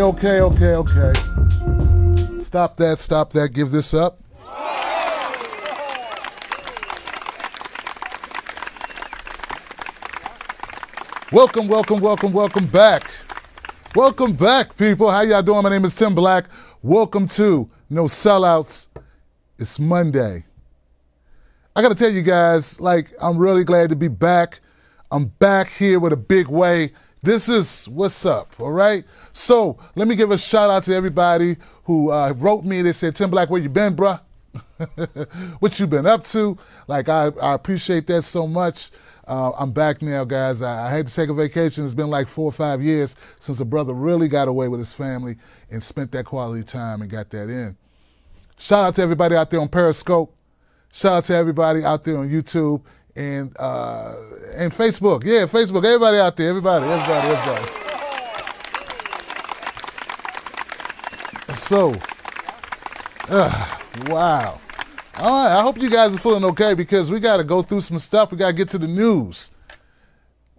Okay. Stop that. Give this up. Welcome back. Welcome back, people. How y'all doing? My name is Tim Black. Welcome to No Sellouts. It's Monday. I got to tell you guys, I'm really glad to be back. I'm back here with a big way. This is what's up, all right? So let me give a shout out to everybody who wrote me. They said, Tim Black, where you been, bruh? What you been up to? I appreciate that so much. I'm back now, guys. I had to take a vacation. It's been 4 or 5 years since a brother really got away with his family and spent that quality time and got that in. Shout out to everybody out there on Periscope. Shout out to everybody out there on YouTube and Facebook. Yeah, Facebook. Everybody out there. Everybody. So, wow. All right, I hope you guys are feeling okay because we got to go through some stuff. We got to get to the news.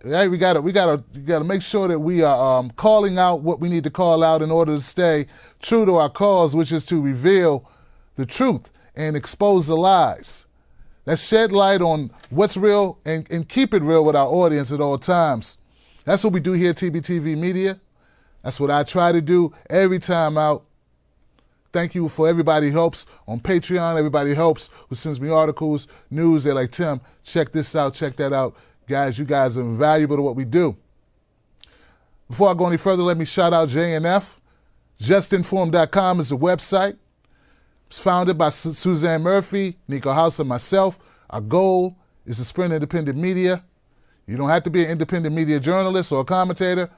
Right? We got to make sure that we are calling out what we need to call out in order to stay true to our cause, which is to reveal the truth and expose the lies. Let's shed light on what's real and keep it real with our audience at all times. That's what we do here at TBTV Media. That's what I try to do every time out. Thank you for everybody who helps on Patreon, everybody who helps, who sends me articles, news. They're like, Tim, check this out, check that out. Guys, you guys are invaluable to what we do. Before I go any further, let me shout out JNF. JustInformed.com is the website. It's founded by Suzanne Murphy, Nico House, and myself. Our goal is to spread independent media. You don't have to be an independent media journalist or a commentator.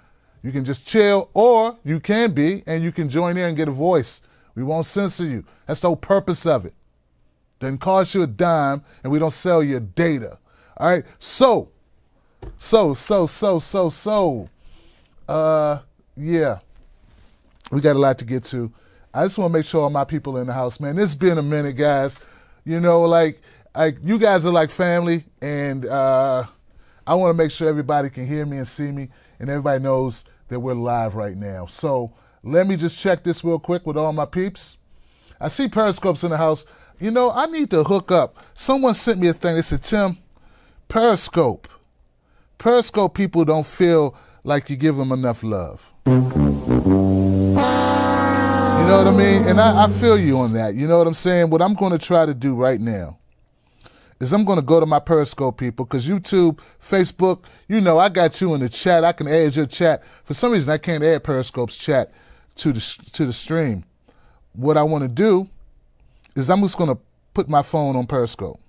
You can just chill, or you can be, and you can join in and get a voice. We won't censor you. That's the whole purpose of it. Doesn't cost you a dime, and we don't sell your data. All right? Yeah. We got a lot to get to. I just want to make sure all my people are in the house, man. It's been a minute, guys. You know, you guys are like family, and I want to make sure everybody can hear me and see me, and everybody knows that we're live right now. So let me just check this real quick with all my peeps. I see Periscope's in the house. You know, I need to hook up. Someone sent me a thing. They said, Tim, Periscope people don't feel like you give them enough love. You know what I mean? And I feel you on that. You know what I'm saying? What I'm going to try to do right now is I'm going to go to my Periscope people, because YouTube, Facebook, you know, I got you in the chat. I can add your chat. For some reason, I can't add Periscope's chat to the stream. What I want to do is I'm just going to put my phone on Periscope.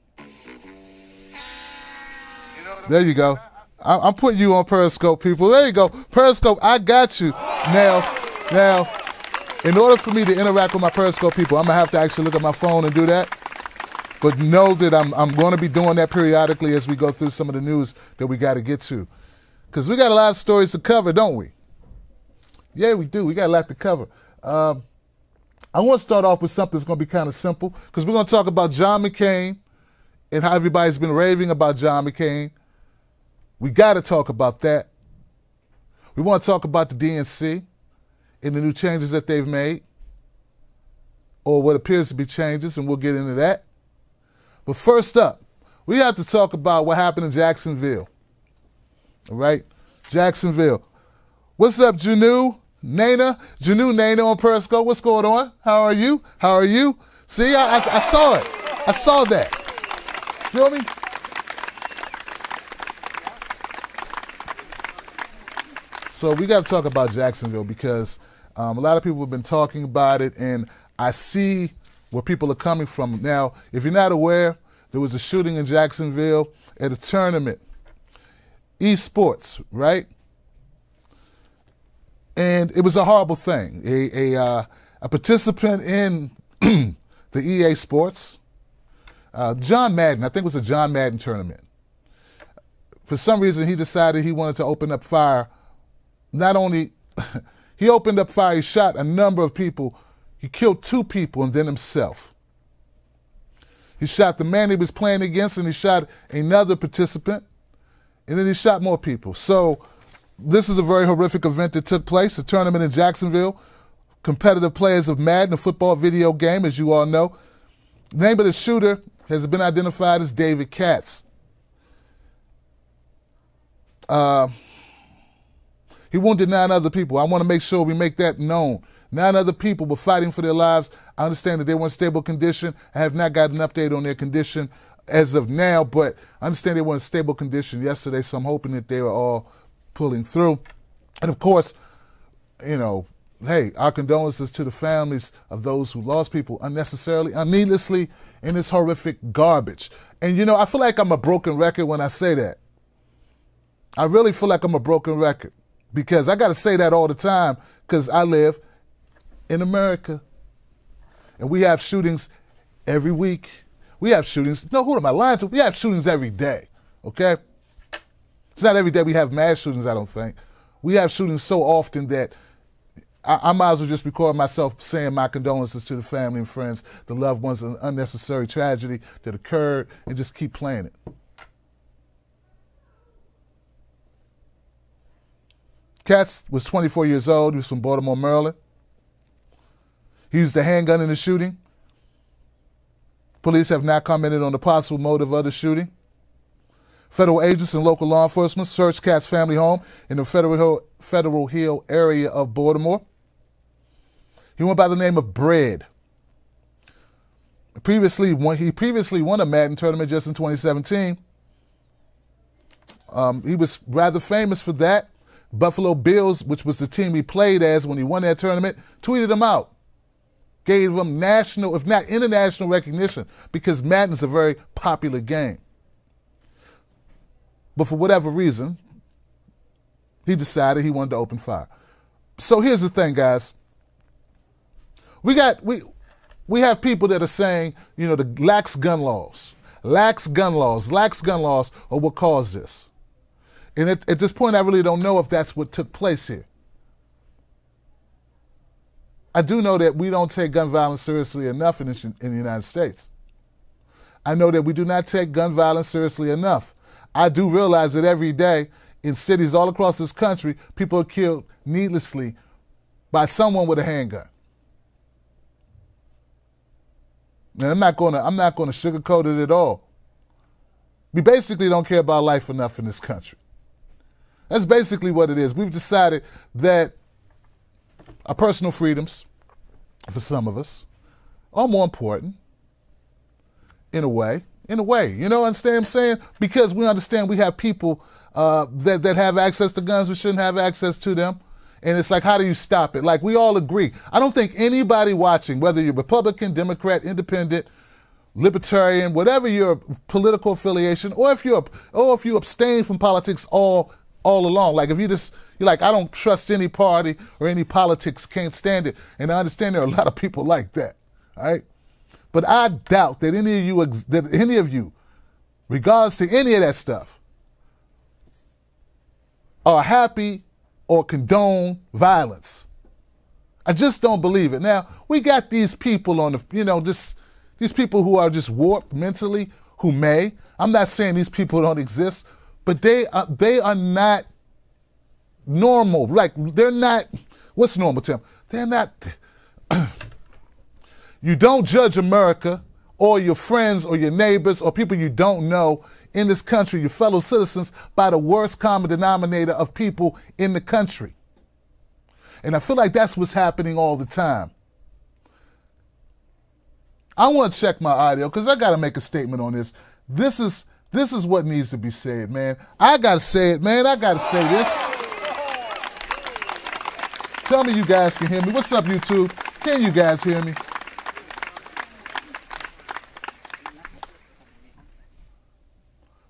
There you go. I'm putting you on Periscope, people. There you go. Periscope, I got you. Now, in order for me to interact with my Periscope people, I'm going to have to actually look at my phone and do that. But know that I'm going to be doing that periodically as we go through some of the news that we got to get to. Because we got a lot of stories to cover, don't we? Yeah, we do. We got a lot to cover. I want to start off with something that's going to be kind of simple, because we're going to talk about John McCain and how everybody's been raving about John McCain. We got to talk about that. We want to talk about the DNC and the new changes that they've made, or what appears to be changes, and we'll get into that. But first up, we have to talk about what happened in Jacksonville. All right? Jacksonville. What's up, Janu? Nana on Periscope. What's going on? How are you? See, I saw it. I saw that. Feel me? So we got to talk about Jacksonville because a lot of people have been talking about it, and I see where people are coming from. Now, if you're not aware, there was a shooting in Jacksonville at a tournament, esports, right? And it was a horrible thing. A participant in the EA Sports, John Madden, I think it was a John Madden tournament. For some reason, he decided he wanted to open up fire. Not only, he opened up fire, he shot a number of people. He killed 2 people and then himself. He shot the man he was playing against, and he shot another participant, and then he shot more people. So This is a very horrific event that took place, a tournament in Jacksonville. Competitive players of Madden, a football video game, as you all know. The name of the shooter has been identified as David Katz. He wounded 9 other people. I want to make sure we make that known. 9 other people were fighting for their lives. I understand that they were in stable condition. I have not gotten an update on their condition as of now, but I understand they were in stable condition yesterday, so I'm hoping that they were all pulling through. And of course, you know, hey, our condolences to the families of those who lost people unnecessarily, needlessly in this horrific garbage. And you know, I feel like I'm a broken record when I say that. I really feel like I'm a broken record because I got to say that all the time because I live in America and we have shootings every week. We have shootings. No, who am I lying to? We have shootings every day, okay? It's not every day we have mass shootings, I don't think. We have shootings so often that I might as well just record myself saying my condolences to the family and friends, the loved ones, an unnecessary tragedy that occurred, and just keep playing it. Katz was 24 years old. He was from Baltimore, Maryland. He used a handgun in the shooting. Police have not commented on the possible motive of the shooting. Federal agents and local law enforcement searched Katz's family home in the Federal Hill area of Baltimore. He went by the name of Bread. He previously won a Madden tournament just in 2017. He was rather famous for that. Buffalo Bills, which was the team he played as when he won that tournament, tweeted him out. Gave him national, if not international recognition, because Madden is a very popular game. But for whatever reason, he decided he wanted to open fire. So here's the thing, guys. We have people that are saying, you know, the lax gun laws are what caused this. And at this point, I really don't know if that's what took place here. I do know that we don't take gun violence seriously enough in the United States. I know that we do not take gun violence seriously enough. I do realize that every day in cities all across this country, people are killed needlessly by someone with a handgun. And I'm not going to sugarcoat it at all. We basically don't care about life enough in this country. That's basically what it is. We've decided that our personal freedoms, for some of us, are more important in a way. You know, understand what I'm saying? Because we understand we have people that have access to guns, we shouldn't have access to them. And it's like, how do you stop it? Like, we all agree. I don't think anybody watching, whether you're Republican, Democrat, Independent, Libertarian, whatever your political affiliation, or if you abstain from politics all along, like if you're like, I don't trust any party or any politics, can't stand it. And I understand there are a lot of people like that, all right? But I doubt that any of you, regardless to any of that stuff, are happy or condone violence. I just don't believe it. Now, we got these people on the, you know, these people who are just warped mentally, who may. I'm not saying these people don't exist, but they are not normal. Like, they're not, what's normal, Tim? They're not, you don't judge America or your friends or your neighbors or people you don't know in this country, your fellow citizens, by the worst common denominator of people in the country. And I feel like that's what's happening all the time. I want to check my audio because I got to make a statement on this. This is what needs to be said, man. I got to say it, man. I got to say this. Tell me you guys can hear me. What's up, YouTube? Can you guys hear me?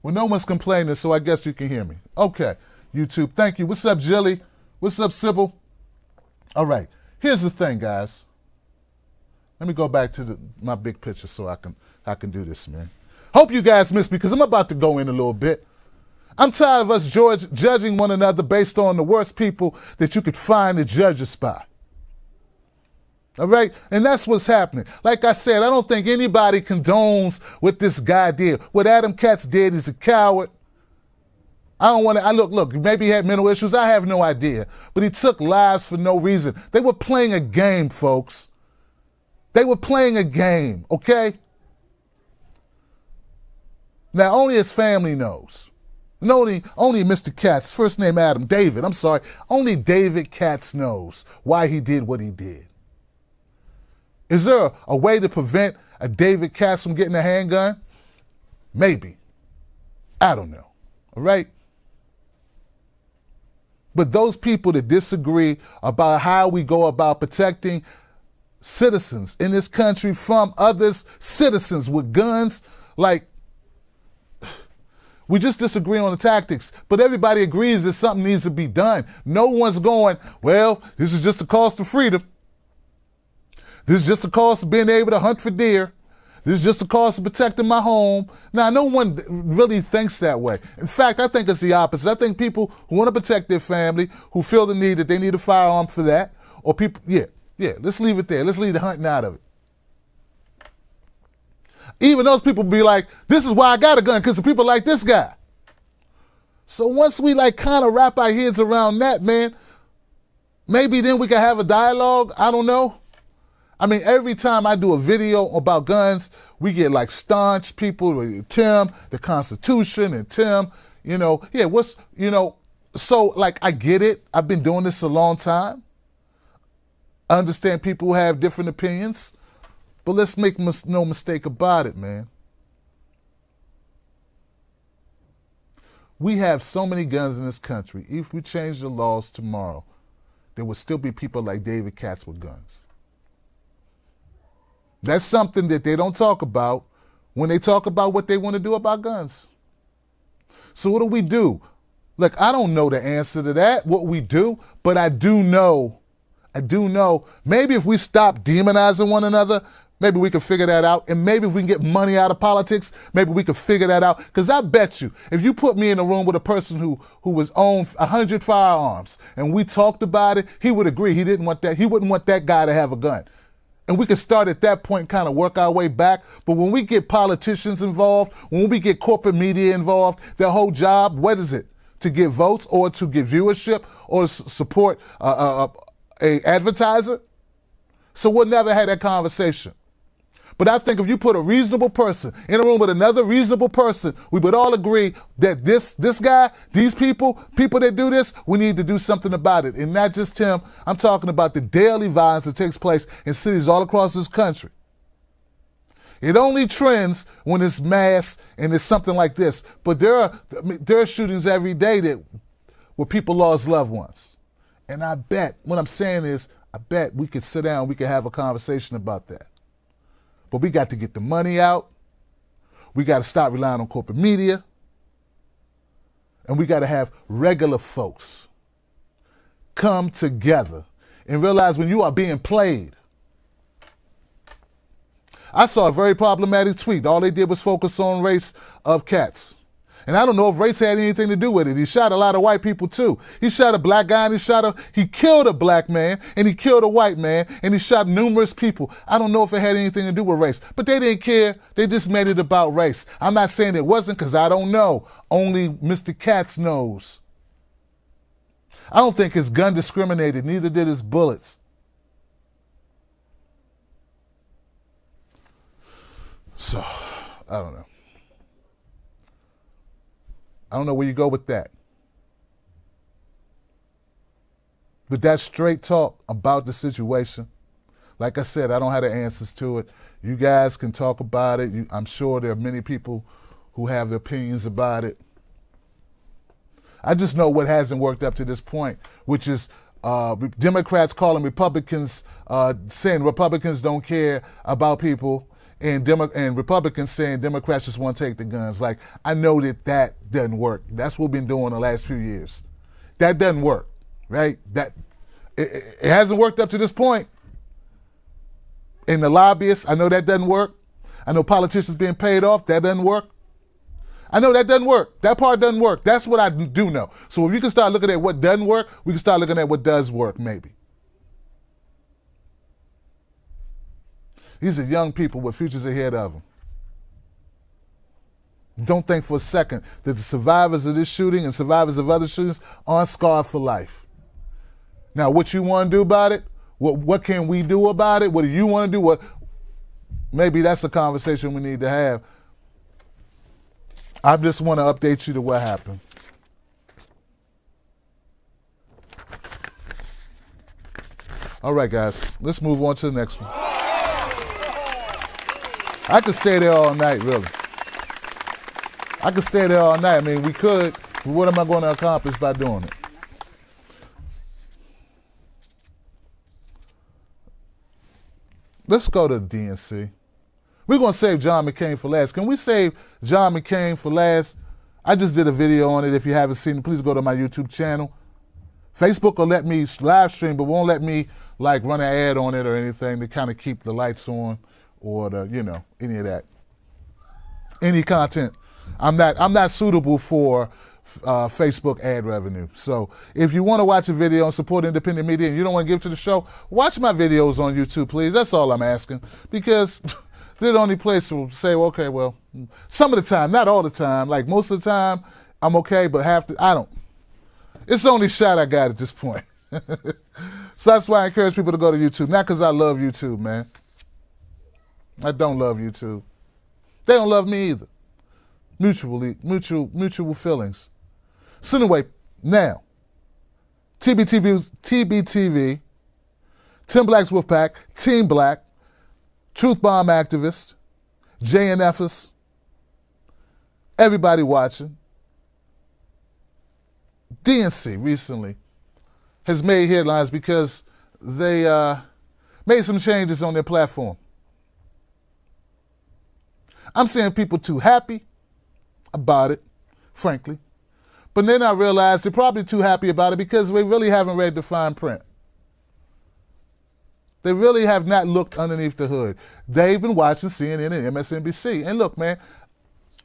Well, no one's complaining, so I guess you can hear me. Okay, YouTube, thank you. What's up, Jilly? What's up, Sybil? All right, here's the thing, guys. Let me go back to my big picture so I can do this, man. Hope you guys missed me because I'm about to go in a little bit. I'm tired of us judging one another based on the worst people that you could find to judge us by. All right? And that's what's happening. Like I said, I don't think anybody condones what this guy did. What Adam Katz did is a coward. I don't want to, look, maybe he had mental issues. I have no idea. But he took lives for no reason. They were playing a game, folks. They were playing a game, okay? Now, only his family knows. And only Mr. Katz, first name Adam, David, I'm sorry. Only David Katz knows why he did what he did. Is there a way to prevent a David Katz from getting a handgun? Maybe. I don't know. All right? But those people that disagree about how we go about protecting citizens in this country from others, citizens with guns, like, we just disagree on the tactics, but everybody agrees that something needs to be done. No one's going, well, this is just the cost of freedom. This is just the cost of being able to hunt for deer. This is just the cost of protecting my home. Now, no one really thinks that way. In fact, I think it's the opposite. I think people who want to protect their family, who feel the need that they need a firearm for that, or people, yeah, let's leave it there. Let's leave the hunting out of it. Even those people be like, this is why I got a gun, because of people like this guy. So once we like kind of wrap our heads around that, man, maybe then we can have a dialogue. I don't know. I mean, every time I do a video about guns, we get like staunch people, Tim, the Constitution, and Tim, so like I get it. I've been doing this a long time. I understand people have different opinions, but let's make no mistake about it, man. We have so many guns in this country. If we change the laws tomorrow, there would still be people like David Katz with guns. That's something that they don't talk about when they talk about what they want to do about guns. So what do? Look, I don't know the answer to that, what we do, but I do know, maybe if we stop demonizing one another, maybe we can figure that out. And maybe if we can get money out of politics, maybe we can figure that out. Because I bet you, if you put me in a room with a person who was owned 100 firearms and we talked about it, he would agree. He wouldn't want that guy to have a gun. And we can start at that point, kind of work our way back. But when we get politicians involved, when we get corporate media involved, their whole job, what is it? To get votes or to get viewership or to support a advertiser? So we'll never have that conversation. But I think if you put a reasonable person in a room with another reasonable person, we would all agree that this guy, these people that do this, we need to do something about it. And not just him. I'm talking about the daily violence that takes place in cities all across this country. It only trends when it's mass and it's something like this. But there are shootings every day where people lost loved ones. And I bet, what I'm saying is, I bet we could sit down, we could have a conversation about that. But we got to get the money out. We got to stop relying on corporate media. And we got to have regular folks come together and realize when you are being played. I saw a very problematic tweet. All they did was focus on race of Katz. And I don't know if race had anything to do with it. He shot a lot of white people too. He shot a black guy and he killed a black man and he killed a white man and he shot numerous people. I don't know if it had anything to do with race, but they didn't care. They just made it about race. I'm not saying it wasn't because I don't know. Only Mr. Katz knows. I don't think his gun discriminated, neither did his bullets. So, I don't know. I don't know where you go with that. But that's straight talk about the situation. Like I said, I don't have the answers to it. You guys can talk about it. I'm sure there are many people who have opinions about it. I just know what hasn't worked up to this point, which is Democrats calling Republicans, saying Republicans don't care about people, and Republicans saying Democrats just want to take the guns. Like, I know that doesn't work. That's what we've been doing the last few years. That doesn't work, right? It hasn't worked up to this point. And the lobbyists, I know that doesn't work. I know politicians being paid off, that doesn't work. I know that doesn't work. That part doesn't work. That's what I do know. So if you can start looking at what doesn't work, we can start looking at what does work, maybe. These are young people with futures ahead of them. Don't think for a second that the survivors of this shooting and survivors of other shootings aren't scarred for life. Now, what you want to do about it? What can we do about it? What do you want to do? Maybe that's a conversation we need to have. I just want to update you to what happened. All right, guys, let's move on to the next one. I could stay there all night, really. I could stay there all night. I mean, we could, but what am I going to accomplish by doing it? Let's go to the DNC. We're going to save John McCain for last. Can we save John McCain for last? I just did a video on it. If you haven't seen it, please go to my YouTube channel. Facebook will let me live stream, but won't let me like run an ad on it or anything to kind of keep the lights on or the, you know, any of that. Any content. I'm not suitable for Facebook ad revenue. So if you want to watch a video and support independent media and you don't want to give to the show, watch my videos on YouTube, please. That's all I'm asking. Because they're the only place to say, well, okay, well, some of the time, not all the time. Like most of the time, I'm okay, but I don't. It's the only shot I got at this point. So that's why I encourage people to go to YouTube. Not because I love YouTube, man. I don't love YouTube. They don't love me either. Mutual feelings. So anyway, now, TBTV, Tim Black's Wolfpack, Team Black, Truth Bomb activist, JNFers, everybody watching. DNC recently has made headlines because they made some changes on their platform. I'm seeing people too happy about it, frankly. But then I realized they're probably too happy about it because we really haven't read the fine print. They really have not looked underneath the hood. They've been watching CNN and MSNBC. And look, man,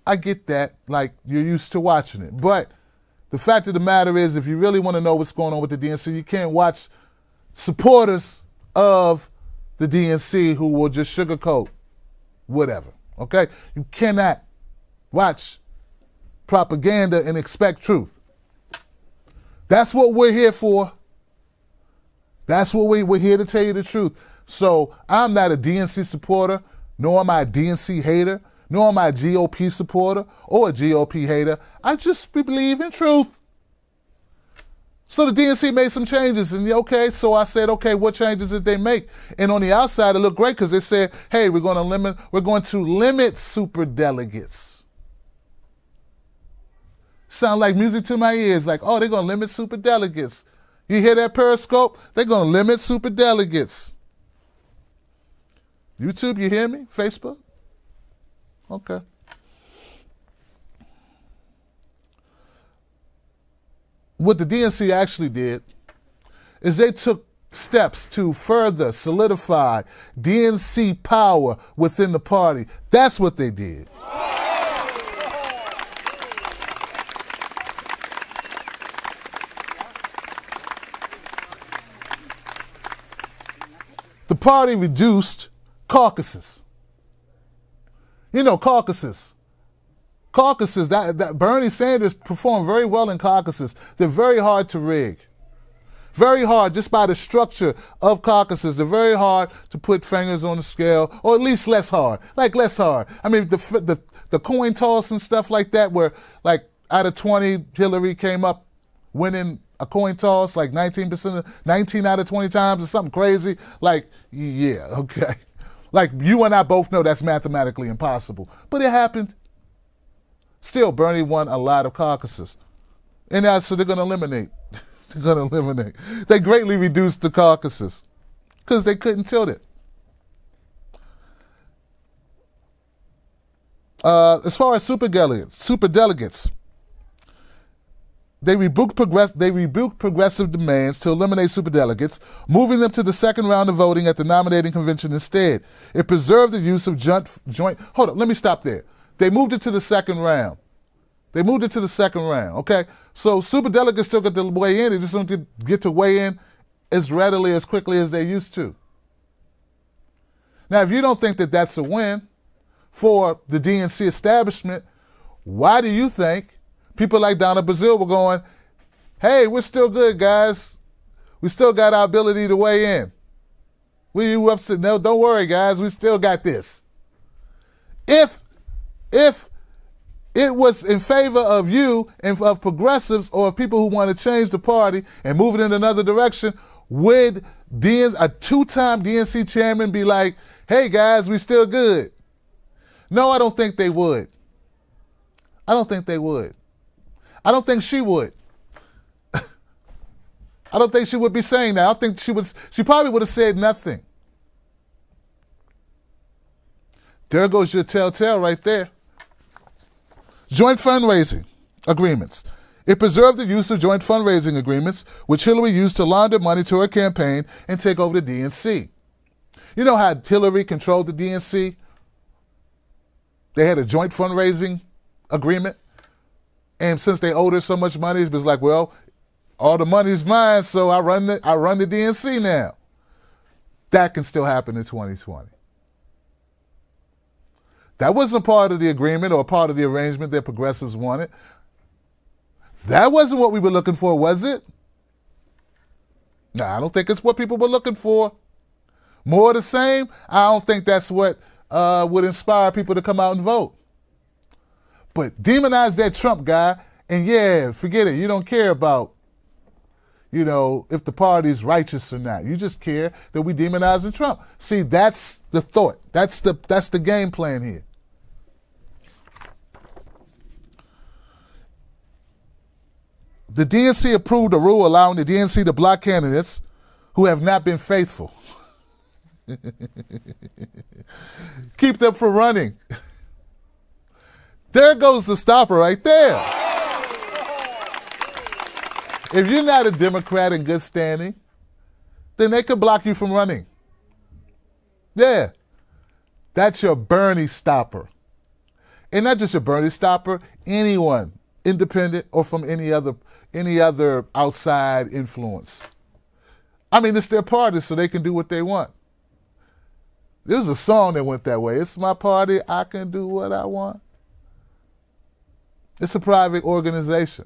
I get that, like, you're used to watching it. But the fact of the matter is, if you really want to know what's going on with the DNC, you can't watch supporters of the DNC who will just sugarcoat whatever, okay? You cannot watch propaganda and expect truth. That's what we're here for. That's what we're here to tell you the truth. So I'm not a DNC supporter, nor am I a DNC hater, nor am I a GOP supporter or a GOP hater. I just believe in truth. So the DNC made some changes, and okay, so I said, okay, what changes did they make? And on the outside, it looked great because they said, hey, we're going to limit super delegates. Sound like music to my ears, like, oh, they're going to limit super delegates. You hear that, Periscope? They're going to limit super delegates. YouTube, you hear me? Facebook? Okay. What the DNC actually did is they took steps to further solidify DNC power within the party. That's what they did. The party reduced caucuses. You know, caucuses. Caucuses, that Bernie Sanders performed very well in caucuses. They're very hard to rig. Very hard, just by the structure of caucuses. They're very hard to put fingers on the scale, or at least less hard. Like less hard. I mean, the coin toss and stuff like that, where like out of 20, Hillary came up winning a coin toss, like 19% 19 out of 20 times or something crazy. Like, yeah, okay. Like you and I both know that's mathematically impossible. But it happened. Still, Bernie won a lot of caucuses. And so they're going to eliminate. They're going to eliminate. They greatly reduced the caucuses because they couldn't tilt it. As far as superdelegates, they rebuked progressive demands to eliminate superdelegates, moving them to the second round of voting at the nominating convention instead. It preserved the use of joint. Hold on, let me stop there. They moved it to the second round. Okay? So superdelegates still get to weigh in. They just don't get to weigh in as readily, as quickly as they used to. Now, if you don't think that that's a win for the DNC establishment, Why do you think people like down in Brazil were going, hey, we're still good, guys. We still got our ability to weigh in. You upset? No, don't worry, guys. We still got this. If it was in favor of you and of progressives or of people who want to change the party and move it in another direction, would a two-time DNC chairman be like, hey, guys, we still good? No, I don't think they would. I don't think they would. I don't think she would. I don't think she would be saying that. I think she probably would have said nothing. There goes your telltale right there. Joint fundraising agreements. It preserved the use of joint fundraising agreements, which Hillary used to launder money to her campaign and take over the DNC. You know how Hillary controlled the DNC? They had a joint fundraising agreement. And since they owed her so much money, it was like, well, all the money's mine, so I run the DNC now. That can still happen in 2020. That wasn't part of the agreement or part of the arrangement that progressives wanted. That wasn't what we were looking for, was it? No, I don't think it's what people were looking for. More of the same? I don't think that's what would inspire people to come out and vote. But demonize that Trump guy, and yeah, forget it. You don't care about, if the party's righteous or not. You just care that we demonizing Trump. See, that's the thought. That's the game plan here. The DNC approved a rule allowing the DNC to block candidates who have not been faithful. Keep them from running. There goes the stopper right there. If you're not a Democrat in good standing, then they could block you from running. Yeah. That's your Bernie stopper. And not just your Bernie stopper, anyone, independent or from any other outside influence. I mean, it's their party, so they can do what they want. There's a song that went that way. It's my party, I can do what I want. It's a private organization.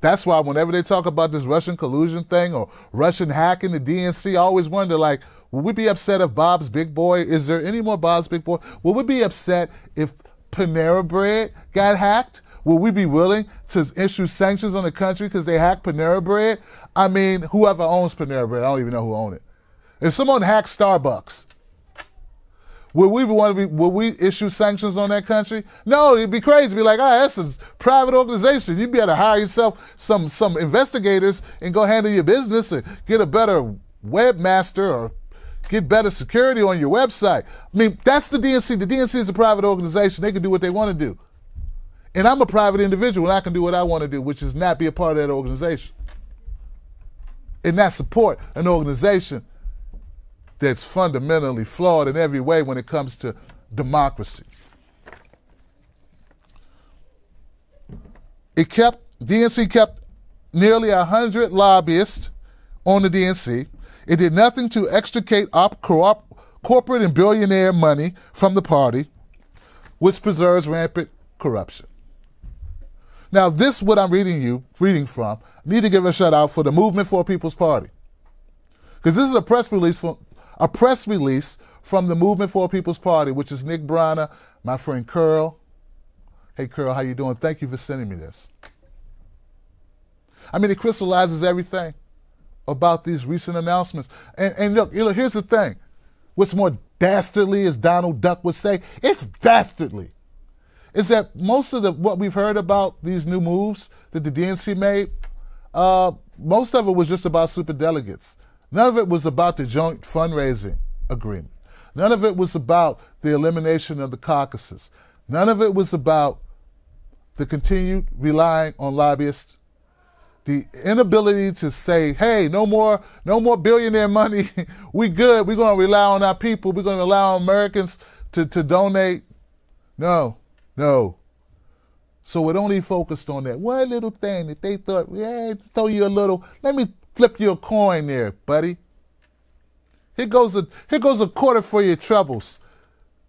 That's why whenever they talk about this Russian collusion thing or Russian hacking the DNC, I always wonder, like, will we be upset if Bob's Big Boy, is there any more Bob's Big Boy? Will we be upset if Panera Bread got hacked? Will we be willing to issue sanctions on the country because they hacked Panera Bread? I mean, whoever owns Panera Bread, I don't even know who owns it. If someone hacked Starbucks, will we issue sanctions on that country? No, it'd be crazy. It'd be like, that's a private organization. You'd be able to hire yourself some investigators and go handle your business and get a better webmaster or get better security on your website. I mean, that's the DNC. The DNC is a private organization. They can do what they want to do. And I'm a private individual, and I can do what I want to do, which is not be a part of that organization. And not support an organization that's fundamentally flawed in every way when it comes to democracy. DNC kept nearly 100 lobbyists on the DNC. It did nothing to extricate corporate and billionaire money from the party, which preserves rampant corruption. Now, this, what I'm reading from, I need to give a shout out for the Movement for a People's Party. Because this is a press release from the Movement for a People's Party, which is Nick Bronner, my friend Curl. Hey, Curl, how you doing? Thank you for sending me this. I mean, it crystallizes everything about these recent announcements. And look, here's the thing. What's more dastardly, as Donald Duck would say, it's dastardly, is that most of what we've heard about these new moves that the DNC made, most of it was just about superdelegates. None of it was about the joint fundraising agreement. None of it was about the elimination of the caucuses. None of it was about the continued relying on lobbyists. The inability to say, hey, no more billionaire money. We good. We're going to rely on our people. We're going to allow Americans to donate. No. So it only focused on that one little thing that they thought, yeah, throw you a little, let me flip you a coin there, buddy. Here goes a quarter for your troubles.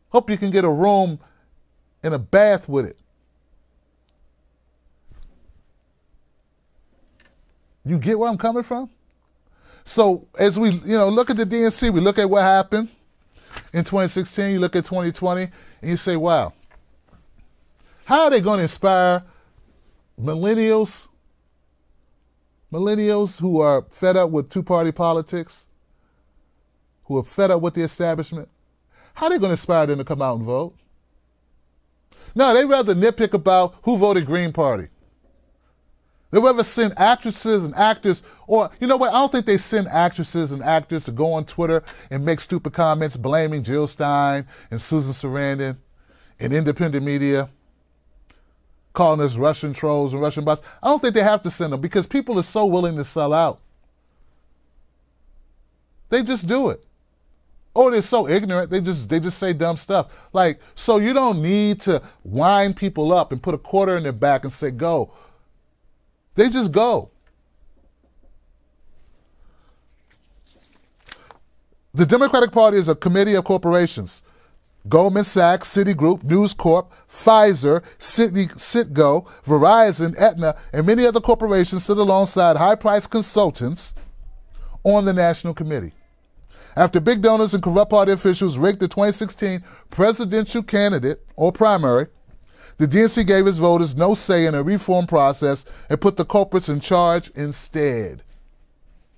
Hope you can get a room in a bath with it. You get where I'm coming from? So as we, look at the DNC, we look at what happened in 2016, you look at 2020, and you say, wow, how are they going to inspire millennials who are fed up with two-party politics, who are fed up with the establishment? How are they going to inspire them to come out and vote? No, they rather nitpick about who voted Green Party. They rather send actresses and actors, or you know what? I don't think they send actresses and actors to go on Twitter and make stupid comments blaming Jill Stein and Susan Sarandon and independent media, calling us Russian trolls and Russian bots. I don't think they have to send them because people are so willing to sell out. They just do it. Or they're so ignorant, they just say dumb stuff. Like, so you don't need to wind people up and put a quarter in their back and say, go. They just go. The Democratic Party is a committee of corporations. Goldman Sachs, Citigroup, News Corp, Pfizer, Citgo, Verizon, Aetna, and many other corporations sit alongside high-priced consultants on the National Committee. After big donors and corrupt party officials rigged the 2016 presidential candidate or primary, the DNC gave its voters no say in a reform process and put the culprits in charge instead.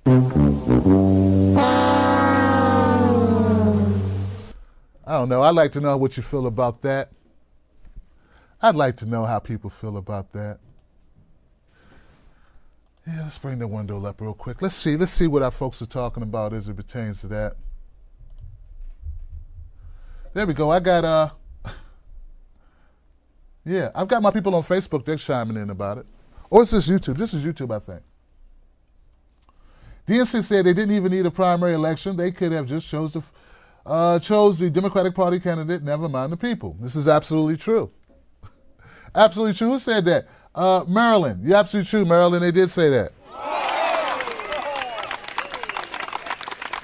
I don't know. I'd like to know what you feel about that. I'd like to know how people feel about that. Yeah, let's bring the window up real quick. Let's see what our folks are talking about as it pertains to that. There we go. I got yeah, I've got my people on Facebook. They're chiming in about it. Or is this YouTube? This is YouTube, I think. DNC said they didn't even need a primary election. They could have just chose the Democratic Party candidate, never mind the people. This is absolutely true. Absolutely true. Who said that? Maryland. You're absolutely true, Maryland. They did say that.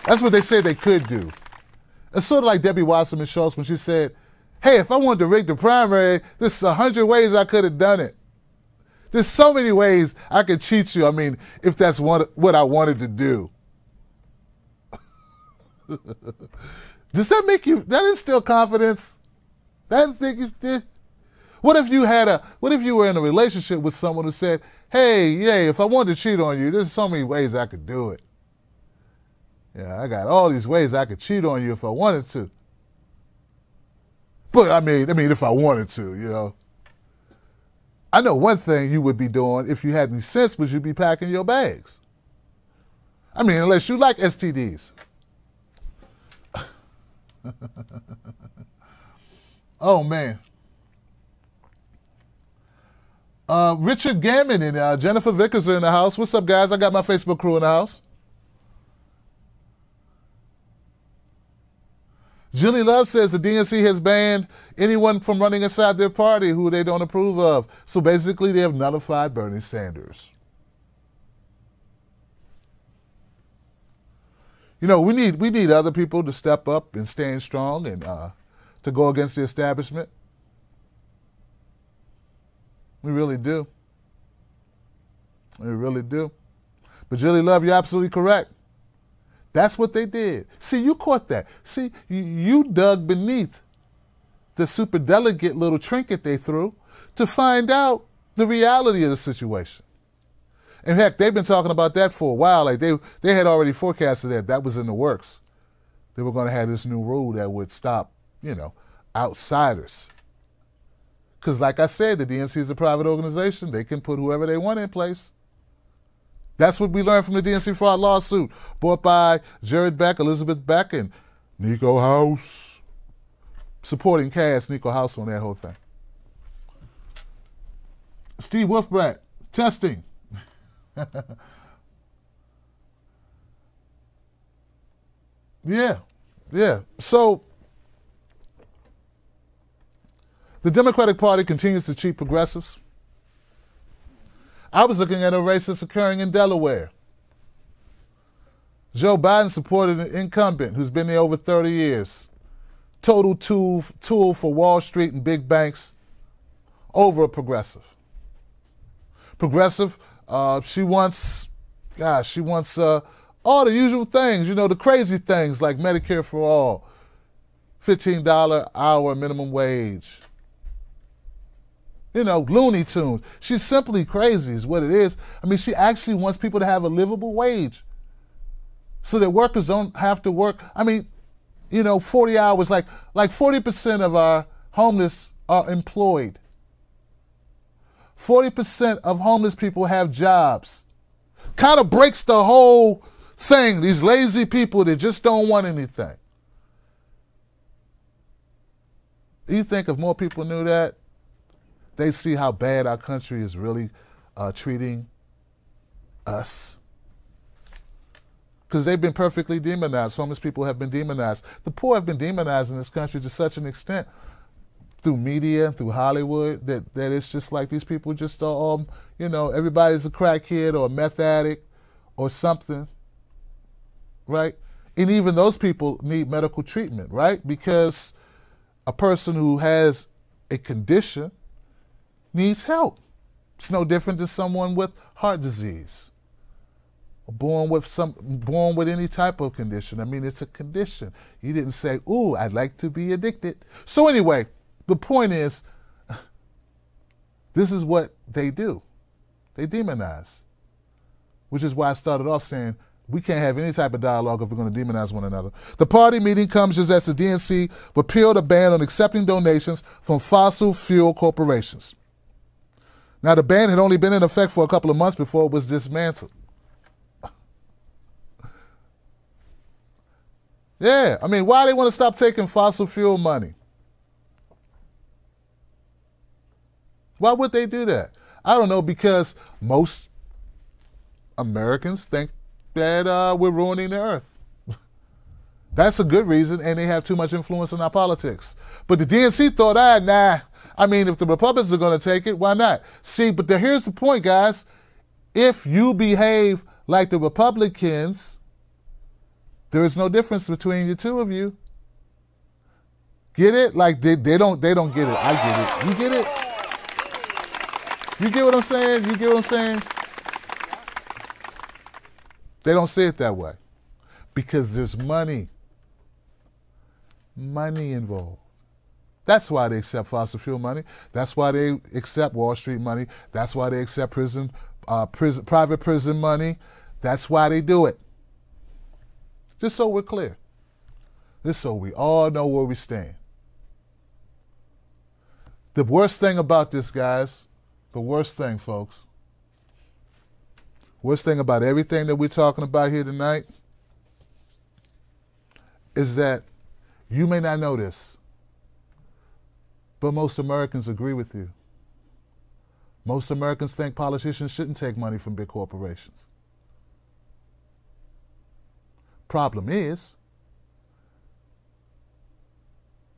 That's what they said they could do. It's sort of like Debbie Wasserman Schultz when she said, hey, if I wanted to rig the primary, there's 100 ways I could have done it. There's so many ways I could cheat you. I mean, if that's what I wanted to do. Does that make you, that instill confidence? What if you were in a relationship with someone who said, hey, yeah, if I wanted to cheat on you, there's so many ways I could do it. Yeah, I got all these ways I could cheat on you if I wanted to. But I mean, if I wanted to, I know one thing you would be doing if you had any sense was you'd be packing your bags. I mean, unless you like STDs. Oh, man. Richard Gammon and Jennifer Vickers are in the house. What's up, guys? I got my Facebook crew in the house. Julie Love says the DNC has banned anyone from running inside their party who they don't approve of. So basically, they have nullified Bernie Sanders. We need other people to step up and stand strong and to go against the establishment. We really do. We really do. But Julie Love, you're absolutely correct. That's what they did. See, you caught that. See, you dug beneath the superdelegate little trinket they threw to find out the reality of the situation. And heck, they've been talking about that for a while. Like they had already forecasted that was in the works. They were going to have this new rule that would stop, outsiders. Because like I said, the DNC is a private organization. They can put whoever they want in place. That's what we learned from the DNC fraud lawsuit brought by Jared Beck, Elizabeth Beck, and Nico House. Supporting cast Nico House on that whole thing. Steve Wolfbrat, testing. Yeah. So the Democratic Party continues to cheat progressives. I was looking at a race that's occurring in Delaware. Joe Biden supported an incumbent who's been there over 30 years. total tool for Wall Street and big banks over a progressive. Progressive, she wants all the usual things, the crazy things like Medicare for all, $15 hour minimum wage, Looney Tunes. She's simply crazy is what it is. I mean, she actually wants people to have a livable wage so that workers don't have to work. I mean, 40 hours, like 40% of our homeless are employed. 40% of homeless people have jobs. Kind of breaks the whole thing. These lazy people that just don't want anything. You think if more people knew that, they see how bad our country is really treating us. Because they've been perfectly demonized. Homeless people have been demonized. The poor have been demonized in this country to such an extent through media, through Hollywood, that it's just like these people just are, everybody's a crackhead or a meth addict or something, right? And even those people need medical treatment, right? Because a person who has a condition needs help. It's no different than someone with heart disease, or born with any type of condition. I mean, it's a condition. You didn't say, "Ooh, I'd like to be addicted." So anyway, the point is, this is what they do. They demonize, which is why I started off saying we can't have any type of dialogue if we're going to demonize one another. The party meeting comes just as the DNC repealed a ban on accepting donations from fossil fuel corporations. Now, the ban had only been in effect for a couple of months before it was dismantled. Yeah, I mean, why do they want to stop taking fossil fuel money? Why would they do that? I don't know, because most Americans think that we're ruining the earth. That's a good reason, and they have too much influence in our politics. But the DNC thought, nah. I mean, if the Republicans are going to take it, why not? See, but here's the point, guys. If you behave like the Republicans, there is no difference between the two of you. Get it? Like they don't get it. I get it. You get it? You get what I'm saying? You get what I'm saying? They don't see it that way because there's money involved. That's why they accept fossil fuel money. That's why they accept Wall Street money. That's why they accept private prison money. That's why they do it. Just so we're clear. Just so we all know where we stand. The worst thing about this, guys, the worst thing, folks, worst thing about everything that we're talking about here tonight is that you may not know this, but most Americans agree with you. Most Americans think politicians shouldn't take money from big corporations. Problem is,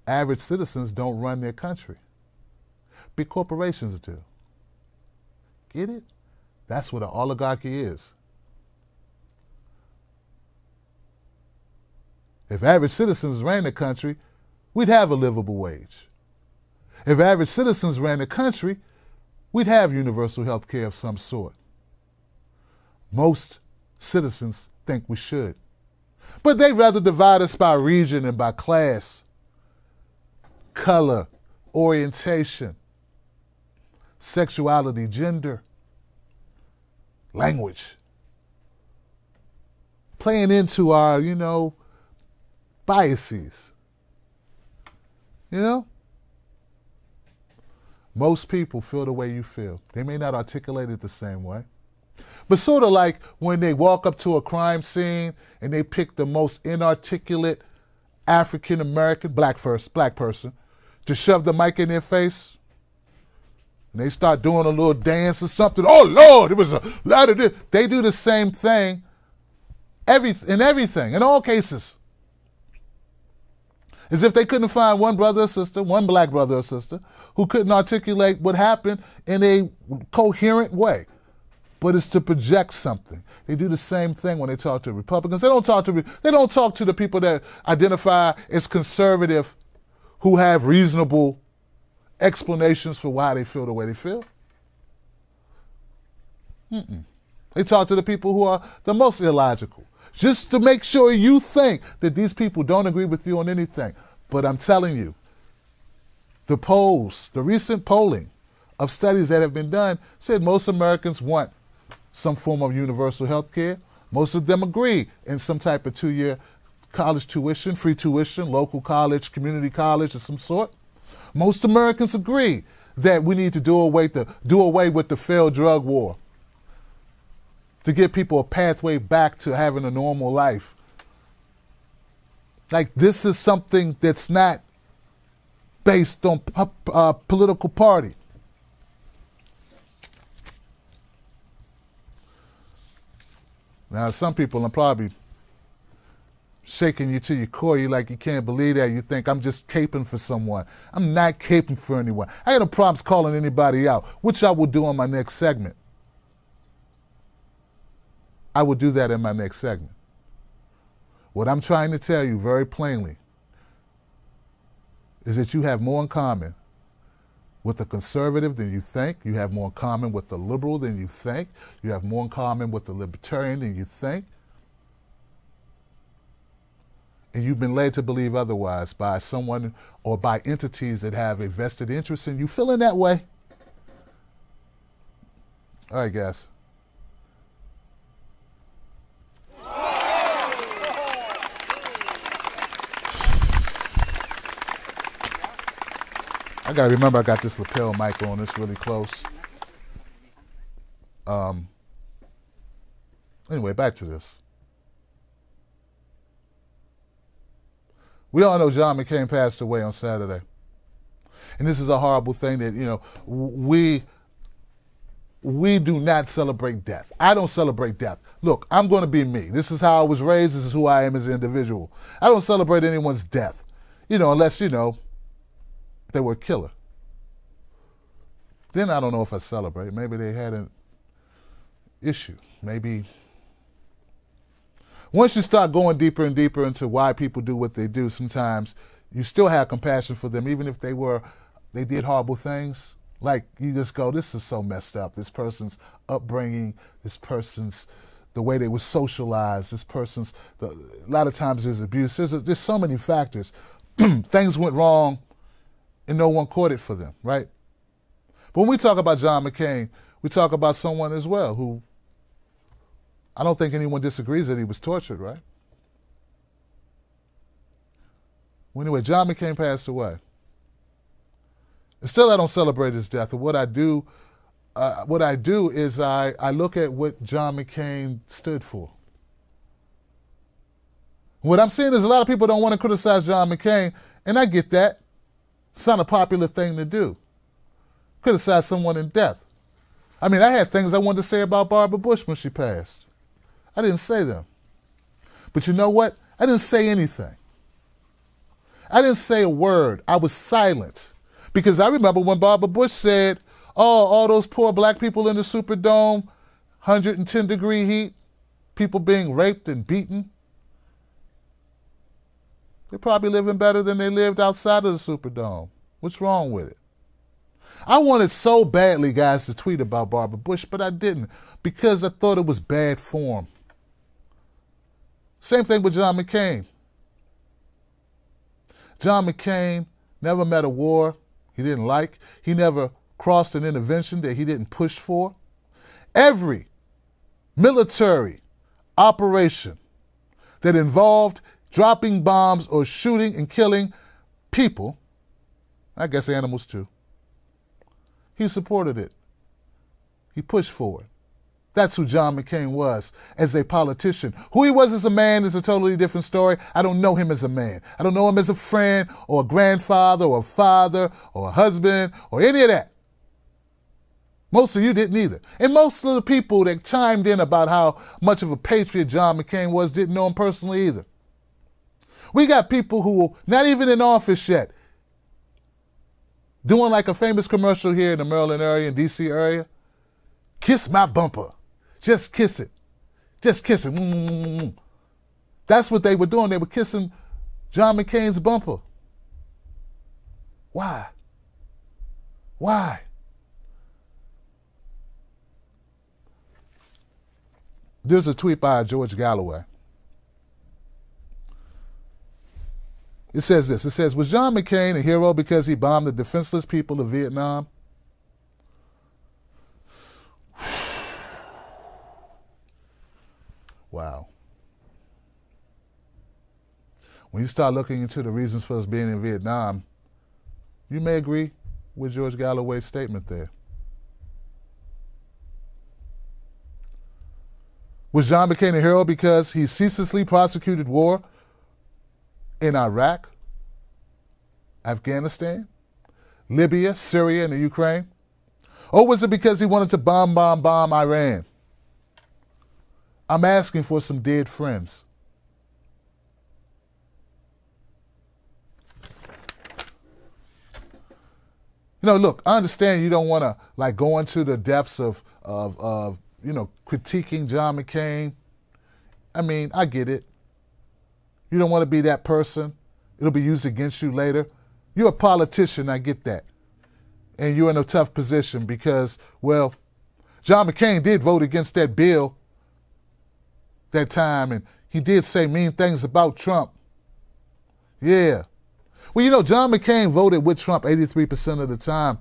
average citizens don't run their country. Big corporations do. Get it? That's what an oligarchy is. If average citizens ran the country, we'd have a livable wage. If average citizens ran the country, we'd have universal health care of some sort. Most citizens think we should. But they'd rather divide us by region and by class, color, orientation, sexuality, gender, language. Playing into our, biases. Most people feel the way you feel. They may not articulate it the same way. But sort of like when they walk up to a crime scene and they pick the most inarticulate African-American, black person, to shove the mic in their face, and they start doing a little dance or something. Oh, Lord, it was a lot of this. They do the same thing in all cases. As if they couldn't find one brother or sister, one black brother or sister, who couldn't articulate what happened in a coherent way. But it's to project something. They do the same thing when they talk to Republicans. They don't talk to the people that identify as conservative who have reasonable explanations for why they feel the way they feel. They talk to the people who are the most illogical, just to make sure you think that these people don't agree with you on anything. But I'm telling you, the polls, the recent polling of studies that have been done said most Americans want some form of universal health care. Most of them agree in some type of 2-year college tuition, free tuition, local college, community college of some sort. Most Americans agree that we need to do away with the failed drug war, to give people a pathway back to having a normal life. Like, this is something that's not based on political party. Now, some people are probably shaking you to your core. You like, you can't believe that. You think I'm just caping for someone. I'm not caping for anyone. I got no problems calling anybody out, which I will do on my next segment. I will do that in my next segment. What I'm trying to tell you very plainly is that you have more in common with a conservative than you think. You have more in common with the liberal than you think. You have more in common with the libertarian than you think. And you've been led to believe otherwise by someone or by entities that have a vested interest in you feeling that way. All right, guys. I gotta remember I got this lapel mic on. It's really close. Anyway, back to this. We all know John McCain passed away on Saturday. And this is a horrible thing that, we do not celebrate death. I don't celebrate death. Look, I'm going to be me. This is how I was raised. This is who I am as an individual. I don't celebrate anyone's death, unless, they were a killer. Then I don't know if I celebrate. Maybe they had an issue. Maybe once you start going deeper and deeper into why people do what they do, sometimes you still have compassion for them, even if they did horrible things. Like, you just go, this is so messed up. This person's upbringing, the way they were socialized, a lot of times there's abuse. There's so many factors. Things went wrong and no one caught it for them, right? But when we talk about John McCain, we talk about someone as well who, I don't think anyone disagrees that he was tortured, right? Well, anyway, John McCain passed away. And still I don't celebrate his death. And what I do is I look at what John McCain stood for. What I'm seeing is a lot of people don't want to criticize John McCain, and I get that. It's not a popular thing to do. Criticize someone in death. I mean, I had things I wanted to say about Barbara Bush when she passed. I didn't say them. But you know what? I didn't say anything. I didn't say a word. I was silent. Because I remember when Barbara Bush said, all those poor black people in the Superdome, 110-degree heat, people being raped and beaten. They're probably living better than they lived outside of the Superdome. What's wrong with it? I wanted so badly, guys, to tweet about Barbara Bush, but I didn't because I thought it was bad form. Same thing with John McCain. John McCain never met a war he didn't like. He never crossed an intervention that he didn't push for. Every military operation that involved dropping bombs or shooting and killing people, I guess animals too, he supported it. He pushed for it. That's who John McCain was as a politician. Who he was as a man is a totally different story. I don't know him as a man. I don't know him as a friend or a grandfather or a father or a husband or any of that. Most of you didn't either. And most of the people that chimed in about how much of a patriot John McCain was didn't know him personally either. We got people who are not even in office yet, doing like a famous commercial here in the Maryland area, in D.C. area. Kiss my bumper. Just kiss it. Just kiss it. Mm-hmm. That's what they were doing. They were kissing John McCain's bumper. Why? Why? There's a tweet by George Galloway. It says this. It says, was John McCain a hero because he bombed the defenseless people of Vietnam? Wow. When you start looking into the reasons for us being in Vietnam, you may agree with George Galloway's statement there. Was John McCain a hero because he ceaselessly prosecuted war in Iraq, Afghanistan, Libya, Syria, and the Ukraine? Or was it because he wanted to bomb Iran? I'm asking for some dead friends. You know, look, I understand you don't want to like go into the depths of critiquing John McCain. I mean, I get it. You don't want to be that person. It'll be used against you later. You're a politician, I get that. And you're in a tough position because, well, John McCain did vote against that bill that time, and he did say mean things about Trump. Yeah. Well, you know, John McCain voted with Trump 83% of the time.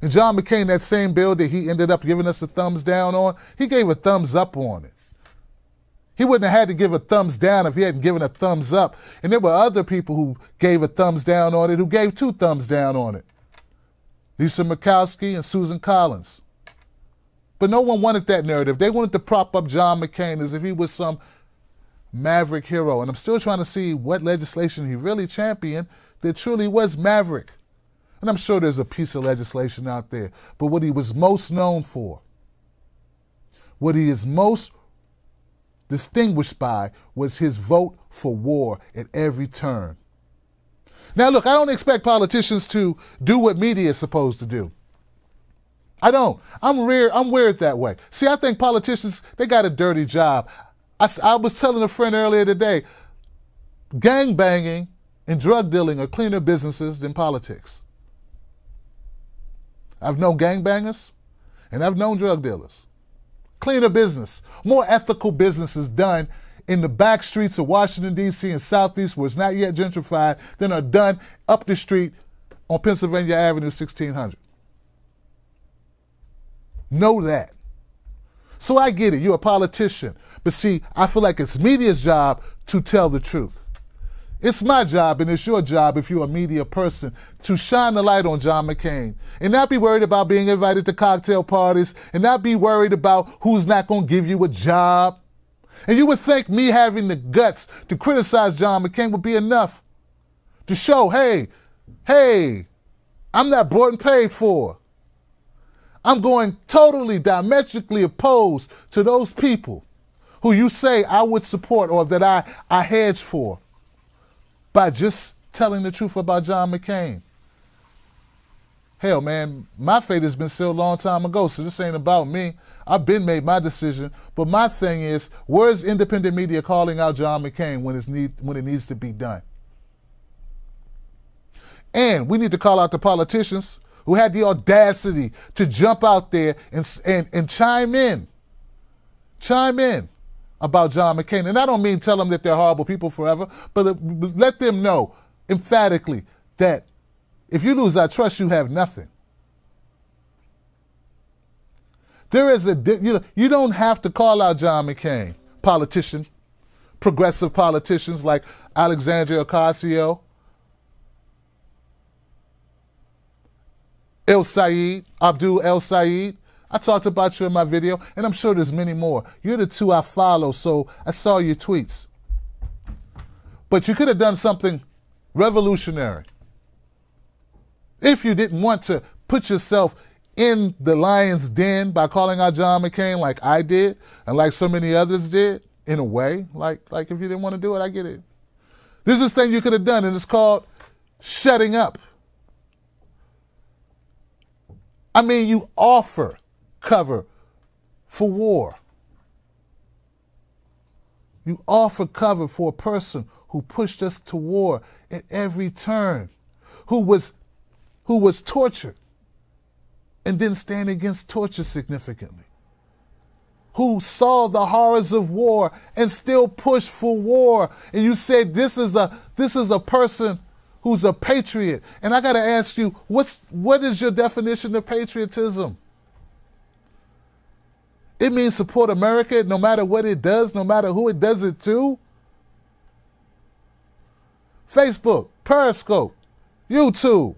And John McCain, that same bill that he ended up giving us a thumbs down on, he gave a thumbs up on it. He wouldn't have had to give a thumbs down if he hadn't given a thumbs up. And there were other people who gave a thumbs down on it, who gave 2 thumbs down on it. Lisa Murkowski and Susan Collins. But no one wanted that narrative. They wanted to prop up John McCain as if he was some maverick hero. And I'm still trying to see what legislation he really championed that truly was maverick. And I'm sure there's a piece of legislation out there. But what he was most known for, what he is most distinguished by, was his vote for war at every turn. Now, look, I don't expect politicians to do what media is supposed to do. I don't. I'm weird that way. See, I think politicians, they got a dirty job. I was telling a friend earlier today, gang banging and drug dealing are cleaner businesses than politics. I've known gangbangers and I've known drug dealers. Cleaner business, more ethical business is done in the back streets of Washington, D.C. and Southeast, where it's not yet gentrified, than are done up the street on Pennsylvania Avenue, 1600. Know that. So I get it, you're a politician. But see, I feel like it's media's job to tell the truth. It's my job and it's your job, if you're a media person, to shine the light on John McCain and not be worried about being invited to cocktail parties and not be worried about who's not going to give you a job. And you would think me having the guts to criticize John McCain would be enough to show, hey, I'm not bought and paid for. I'm going totally diametrically opposed to those people who you say I would support or that I hedge for by just telling the truth about John McCain. Hell, man, my fate has been sealed a long time ago, so this ain't about me. I've been made my decision. But my thing is, where's independent media calling out John McCain when it needs to be done? And we need to call out the politicians who had the audacity to jump out there and chime in about John McCain. And I don't mean tell them that they're horrible people forever, but let them know emphatically that if you lose our trust, you have nothing. There is you don't have to call out John McCain, progressive politicians like Alexandria Ocasio, Abdul El Sayed. I talked about you in my video, and I'm sure there's many more. You're the 2 I follow, so I saw your tweets. But you could have done something revolutionary. If you didn't want to put yourself in the lion's den by calling out John McCain like I did, and like so many others did, in a way, like if you didn't want to do it, I get it. There's this thing you could have done, and it's called shutting up. I mean, you offer cover for war. You offer cover for a person who pushed us to war at every turn, who was who was tortured and didn't stand against torture significantly, who saw the horrors of war and still pushed for war. And you said this is a person who's a patriot. And I got to ask you, what is your definition of patriotism? It means support America no matter what it does, no matter who it does it to. Facebook, Periscope, YouTube.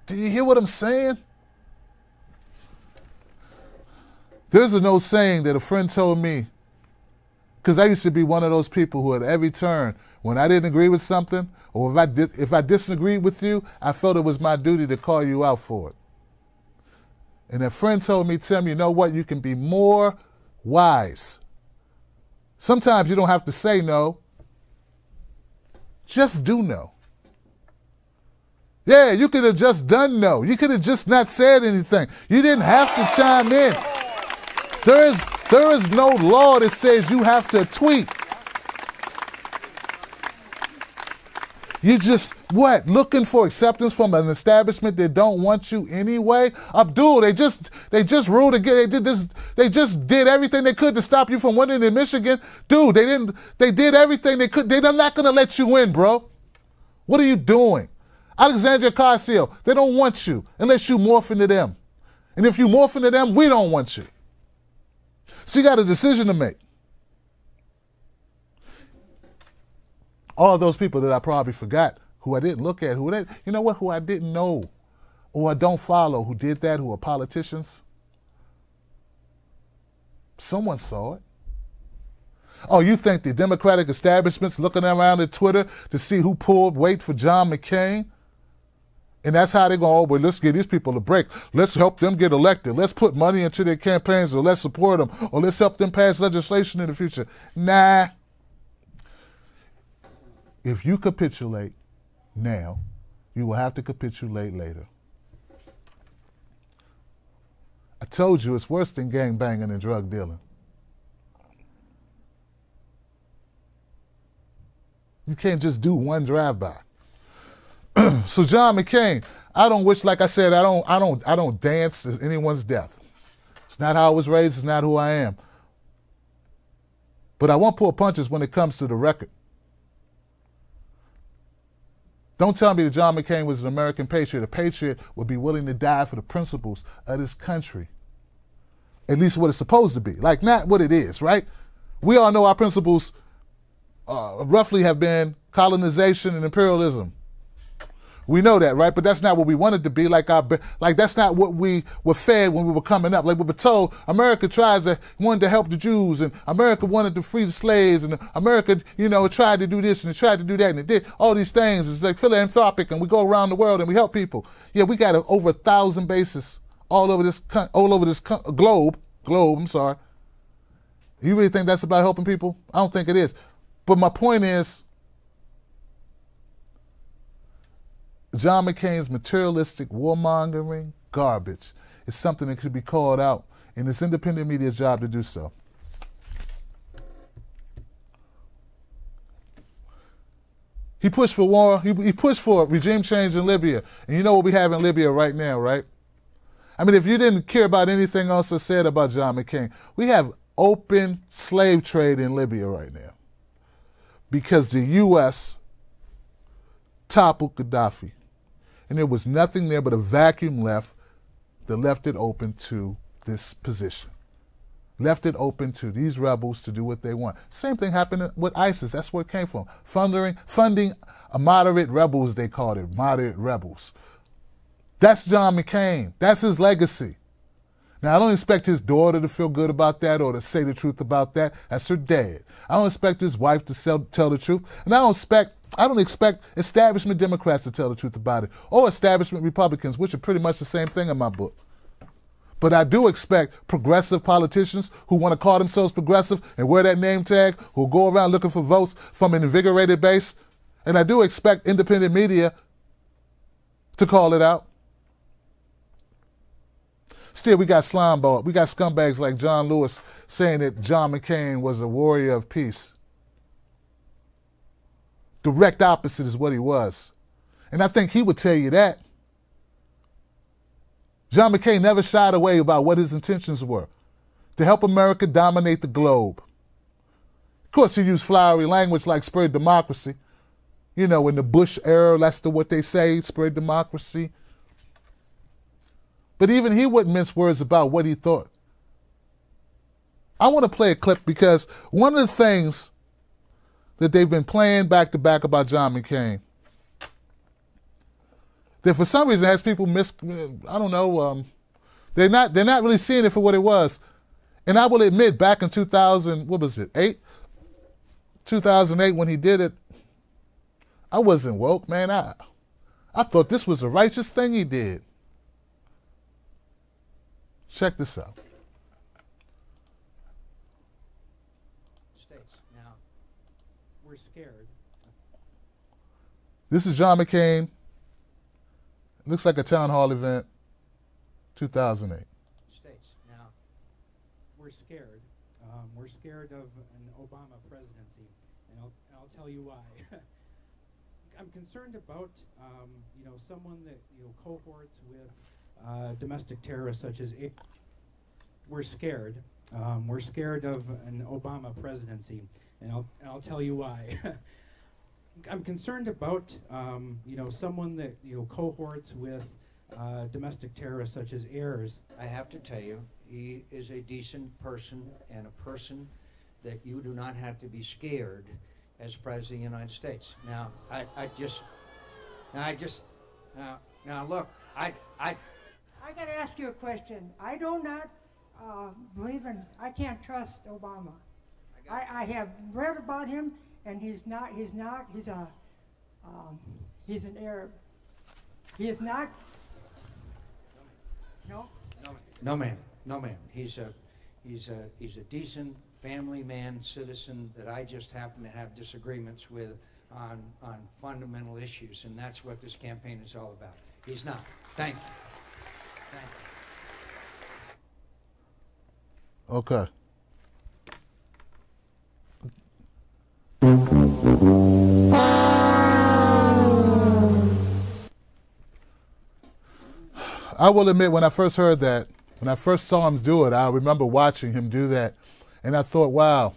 Do you hear what I'm saying? There's an old saying that a friend told me, because I used to be one of those people who at every turn, when I didn't agree with something, or if I disagreed with you, I felt it was my duty to call you out for it. And a friend told me, Tim, you know what? You can be more wise. Sometimes you don't have to say no. Just do no. Yeah, you could have just done no. You could have just not said anything. You didn't have to chime in. There is no law that says you have to tweet. You just, looking for acceptance from an establishment that don't want you anyway? Abdul, they just ruled again. They just did everything they could to stop you from winning in Michigan. Dude, they did everything they could. They're not going to let you win, bro. What are you doing? Alexandria Ocasio, they don't want you unless you morph into them. And if you morph into them, we don't want you. So you got a decision to make. All those people that I probably forgot, who I didn't look at, who I didn't know or I don't follow, who did that, who are politicians. Someone saw it. Oh, you think the Democratic establishment's looking around at Twitter to see who pulled weight for John McCain? And that's how they go, oh, well, let's give these people a break. Let's help them get elected. Let's put money into their campaigns, or let's support them, or let's help them pass legislation in the future. Nah. If you capitulate now, you will have to capitulate later. I told you it's worse than gang banging and drug dealing. You can't just do one drive-by. So John McCain, I don't wish, like I said, I don't dance to anyone's death. It's not how I was raised, it's not who I am. But I won't pull punches when it comes to the record. Don't tell me that John McCain was an American patriot. A patriot would be willing to die for the principles of this country. At least what it's supposed to be. Like, not what it is, right? We all know our principles roughly have been colonization and imperialism. We know that, right? But that's not what we wanted to be. Like that's not what we were fed when we were coming up. Like we were told, America wanted to help the Jews, and America wanted to free the slaves, and America, tried to do this and it tried to do that, and it did all these things. It's like philanthropic, and we go around the world and we help people. Yeah, we got over 1,000 bases all over this globe. I'm sorry. You really think that's about helping people? I don't think it is. But my point is, John McCain's materialistic warmongering garbage is something that could be called out, and it's independent media's job to do so. He pushed for war. He pushed for regime change in Libya. And you know what we have in Libya right now, right? I mean, if you didn't care about anything else I said about John McCain, we have open slave trade in Libya right now because the U.S. toppled Gaddafi. And there was nothing there but a vacuum left that left it open to this position. Left it open to these rebels to do what they want. Same thing happened with ISIS. That's where it came from. Funding a moderate rebels, they called it, moderate rebels. That's John McCain. That's his legacy. Now, I don't expect his daughter to feel good about that or to say the truth about that. That's her dad. I don't expect his wife to tell the truth. And I don't expect establishment Democrats to tell the truth about it, or establishment Republicans, which are pretty much the same thing in my book. But I do expect progressive politicians who want to call themselves progressive and wear that name tag, who go around looking for votes from an invigorated base. And I do expect independent media to call it out. Still, we got slimeball. We got scumbags like John Lewis saying that John McCain was a warrior of peace. Direct opposite is what he was. And I think he would tell you that. John McCain never shied away about what his intentions were, to help America dominate the globe. Of course, he used flowery language like spread democracy. You know, in the Bush era, that's what they say, spread democracy. But even he wouldn't mince words about what he thought. I want to play a clip because one of the things that they've been playing back to back about John McCain, that for some reason has people I don't know, they're not really seeing it for what it was. And I will admit, back in 2008 when he did it, I wasn't woke, man. I thought this was a righteous thing he did. Check this out. States. Now, we're scared. This is John McCain. Looks like a town hall event, 2008. States. Now, we're scared. We're scared of an Obama presidency, and I'll tell you why. I'm concerned about, someone that, cohorts with domestic terrorists such as we're scared. We're scared of an Obama presidency, and I'll tell you why. I'm concerned about, someone that, cohorts with domestic terrorists such as heirs. I have to tell you, he is a decent person and a person that you do not have to be scared as President of the United States. Now, look, I got to ask you a question. I do not I can't trust Obama. I have read about him, and he's an Arab. He is not, no? No, ma'am. He's a decent family man, citizen that I just happen to have disagreements with on fundamental issues, and that's what this campaign is all about. He's not. Thank you. Thank you. Okay. I will admit, when I first heard that, when I first saw him do it, I remember watching him do that, and I thought, wow,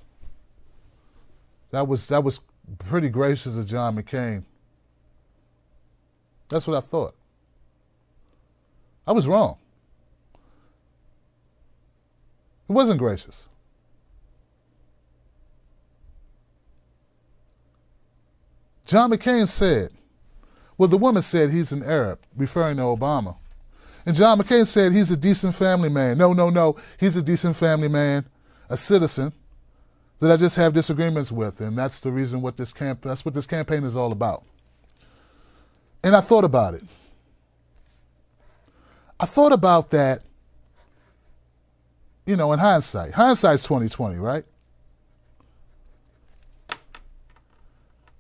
that was pretty gracious of John McCain. That's what I thought. I was wrong. It wasn't gracious. John McCain said, well, the woman said he's an Arab, referring to Obama. And John McCain said he's a decent family man. No, he's a decent family man, a citizen that I just have disagreements with, and that's the reason that's what this campaign is all about. And I thought about it. I thought about that, in hindsight. Hindsight's 20/20, right?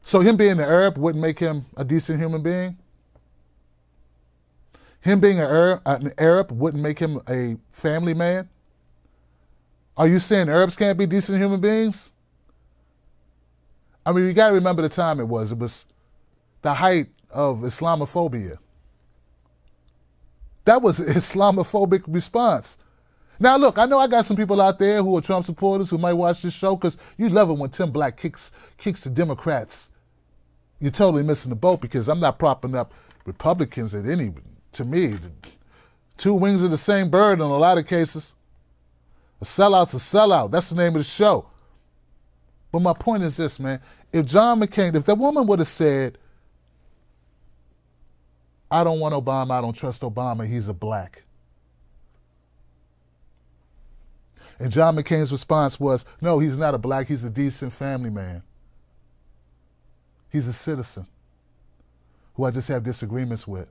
So him being an Arab wouldn't make him a decent human being? Him being an Arab wouldn't make him a family man? Are you saying Arabs can't be decent human beings? I mean, you got to remember the time it was. It was the height of Islamophobia. That was an Islamophobic response. Now, look, I know I got some people out there who are Trump supporters who might watch this show because you love it when Tim Black kicks the Democrats. You're totally missing the boat because I'm not propping up Republicans to me, two wings of the same bird in a lot of cases. A sellout's a sellout. That's the name of the show. But my point is this, man. If John McCain, if that woman would have said, I don't want Obama, I don't trust Obama, he's a black. And John McCain's response was, no, he's not a black, he's a decent family man. He's a citizen who I just have disagreements with.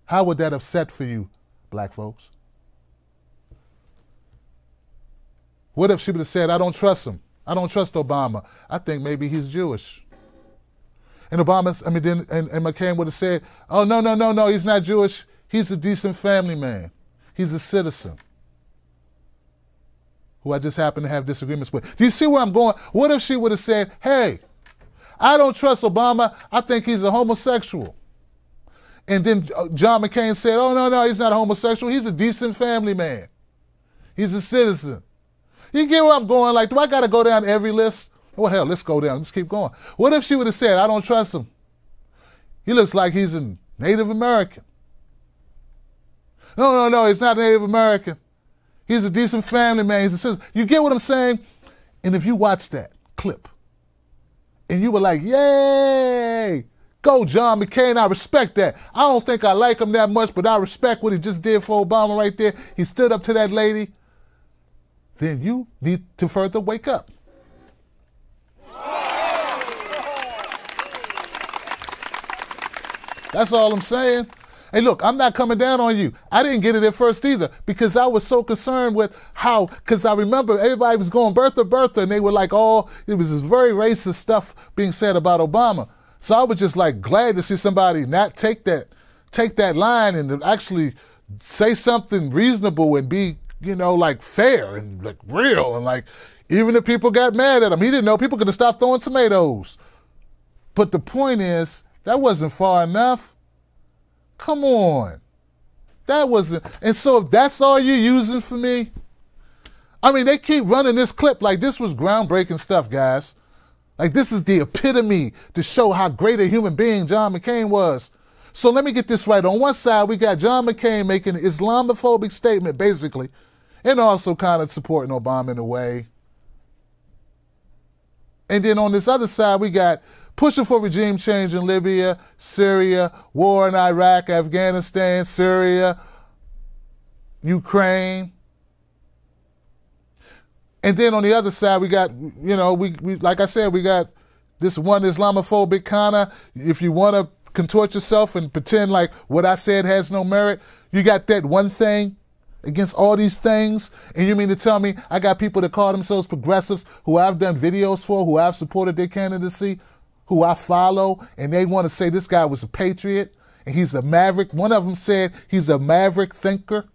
How would that have set for you, black folks? What if she would have said, I don't trust him. I don't trust Obama. I think maybe he's Jewish. And McCain would have said, oh, no, he's not Jewish. He's a decent family man. He's a citizen who I just happen to have disagreements with. Do you see where I'm going? What if she would have said, hey, I don't trust Obama. I think he's a homosexual. And then John McCain said, oh, no, he's not a homosexual. He's a decent family man. He's a citizen. You get where I'm going? Like, do I got to go down every list? Well, hell, let's go down. Let's keep going. What if she would have said, I don't trust him. He looks like he's a Native American. No, he's not Native American. He's a decent family man. He's a citizen. You get what I'm saying? And if you watch that clip and you were like, yay, go John McCain, I respect that. I don't think I like him that much, but I respect what he just did for Obama right there. He stood up to that lady. Then you need to further wake up. That's all I'm saying. Hey, look, I'm not coming down on you. I didn't get it at first either because I was so concerned with how, because I remember everybody was going Bertha, and they were like, oh, it was this very racist stuff being said about Obama. So I was just like glad to see somebody not take that line and to actually say something reasonable and be, like fair and like real. And like, even if people got mad at him, he didn't know people could have stopped throwing tomatoes. But the point is, that wasn't far enough. Come on. That wasn't. And so if that's all you're using for me, I mean, they keep running this clip like this was groundbreaking stuff, guys. Like this is the epitome to show how great a human being John McCain was. So let me get this right. On one side, we got John McCain making an Islamophobic statement, basically, and also kind of supporting Obama in a way. And then on this other side, we got pushing for regime change in Libya, Syria, war in Iraq, Afghanistan, Syria, Ukraine. And then on the other side, we got, we like I said, we got this one Islamophobic kind of, if you want to contort yourself and pretend like what I said has no merit, you got that one thing against all these things. And you mean to tell me I got people that call themselves progressives who I've done videos for, who I've supported their candidacy, who I follow, and they want to say this guy was a patriot and he's a maverick. One of them said he's a maverick thinker.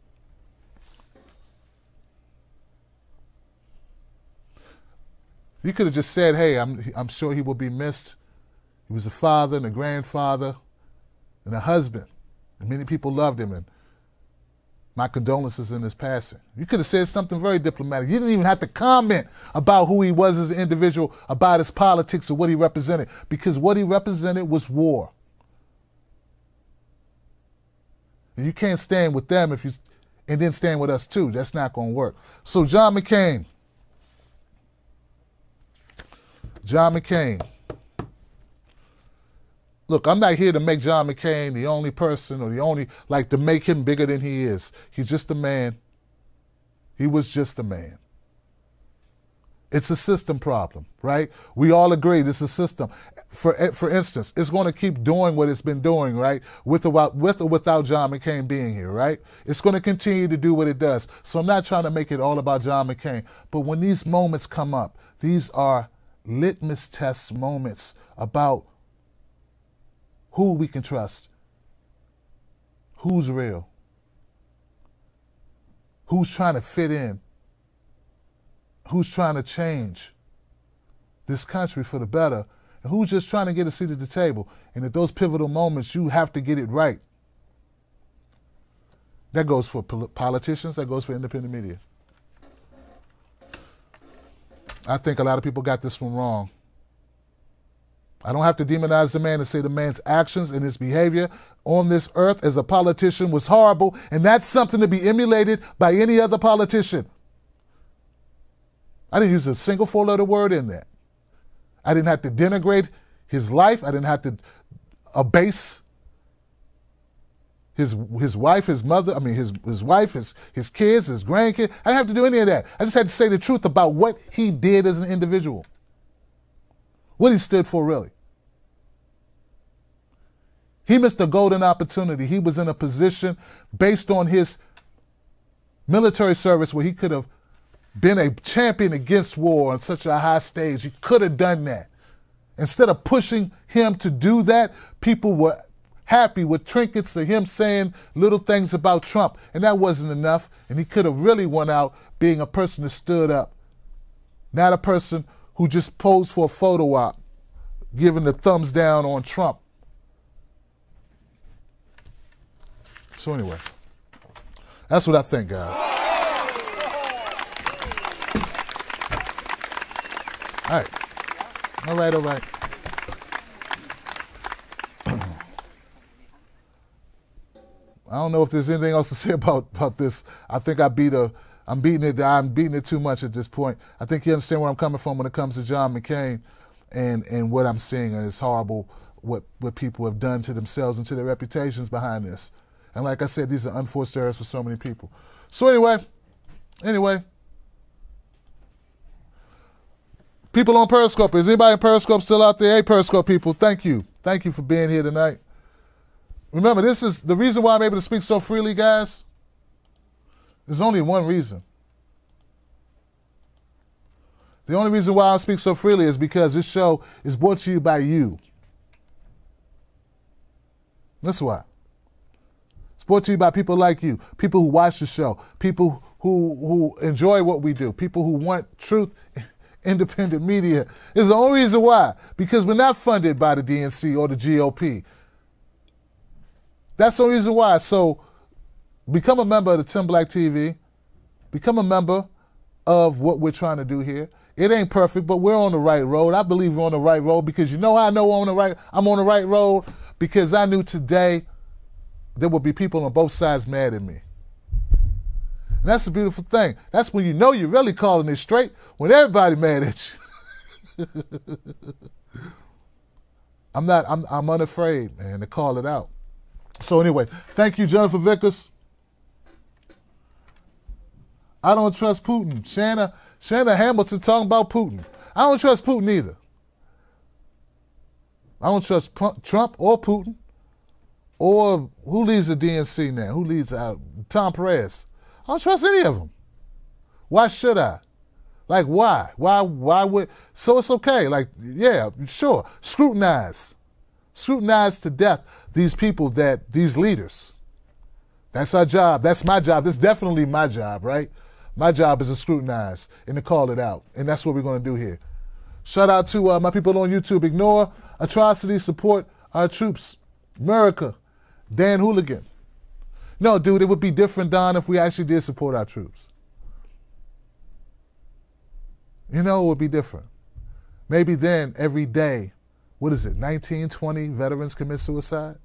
You could have just said, hey, I'm sure he will be missed. He was a father and a grandfather and a husband. And many people loved him, and my condolences in his passing. You could have said something very diplomatic. You didn't even have to comment about who he was as an individual, about his politics or what he represented, because what he represented was war. And you can't stand with them and then stand with us too. That's not going to work. So John McCain. Look, I'm not here to make John McCain the only person or to make him bigger than he is. He's just a man. He was just a man. It's a system problem, right? We all agree this is a system. For instance, it's going to keep doing what it's been doing, right? With or without John McCain being here, right? It's going to continue to do what it does. So I'm not trying to make it all about John McCain. But when these moments come up, these are litmus test moments about who we can trust, who's real, who's trying to fit in, who's trying to change this country for the better, and who's just trying to get a seat at the table. And at those pivotal moments, you have to get it right. That goes for politicians, that goes for independent media. I think a lot of people got this one wrong. I don't have to demonize the man and say the man's actions and his behavior on this earth as a politician was horrible, and that's something to be emulated by any other politician. I didn't use a single four-letter word in that. I didn't have to denigrate his life. I didn't have to abase his wife, his mother, his wife, his kids, his grandkids. I didn't have to do any of that. I just had to say the truth about what he did as an individual. What he stood for, really. He missed a golden opportunity. He was in a position based on his military service where he could have been a champion against war on such a high stage. He could have done that. Instead of pushing him to do that, people were happy with trinkets of him saying little things about Trump, and that wasn't enough. And he could have really won out being a person that stood up, not a person who just posed for a photo op giving the thumbs down on Trump. So anyway, that's what I think, guys. All right. All right. I don't know if there's anything else to say about this. I think I'm beating it too much at this point. I think you understand where I'm coming from when it comes to John McCain and what I'm seeing. And it's horrible what people have done to themselves and to their reputations behind this. And like I said, these are unforced errors for so many people. So anyway. People on Periscope, is anybody in Periscope still out there? Hey, Periscope people, thank you. Thank you for being here tonight. Remember, this is the reason why I'm able to speak so freely, guys. There's only one reason. The only reason why I speak so freely is because this show is brought to you by you. That's why. It's brought to you by people like you, people who watch the show, people who enjoy what we do, people who want truth, independent media. It's the only reason why. Because we're not funded by the DNC or the GOP. That's the only reason why. So become a member of the Tim Black TV. Become a member of what we're trying to do here. It ain't perfect, but we're on the right road. I believe we're on the right road because you know how I know I'm on the right road? Because I knew today there would be people on both sides mad at me. And that's the beautiful thing. That's when you know you're really calling it straight, when everybody mad at you. I'm unafraid, man, to call it out. So anyway, thank you, Jennifer Vickers. I don't trust Putin. Shanna Hamilton talking about Putin. I don't trust Putin either. I don't trust Trump or Putin. Or who leads the DNC now? Who leads Tom Perez? I don't trust any of them. Why should I? Like, why? Why would... So it's okay. Like, yeah, sure. Scrutinize to death these people, these leaders. That's our job. That's my job. That's definitely my job, right? My job is to scrutinize and to call it out. And that's what we're going to do here. Shout out to my people on YouTube. Ignore atrocities, support our troops. America. Dan Hooligan. No, dude, it would be different, Don, if we actually did support our troops. You know, it would be different. Maybe then, every day, 19, 20 veterans commit suicide?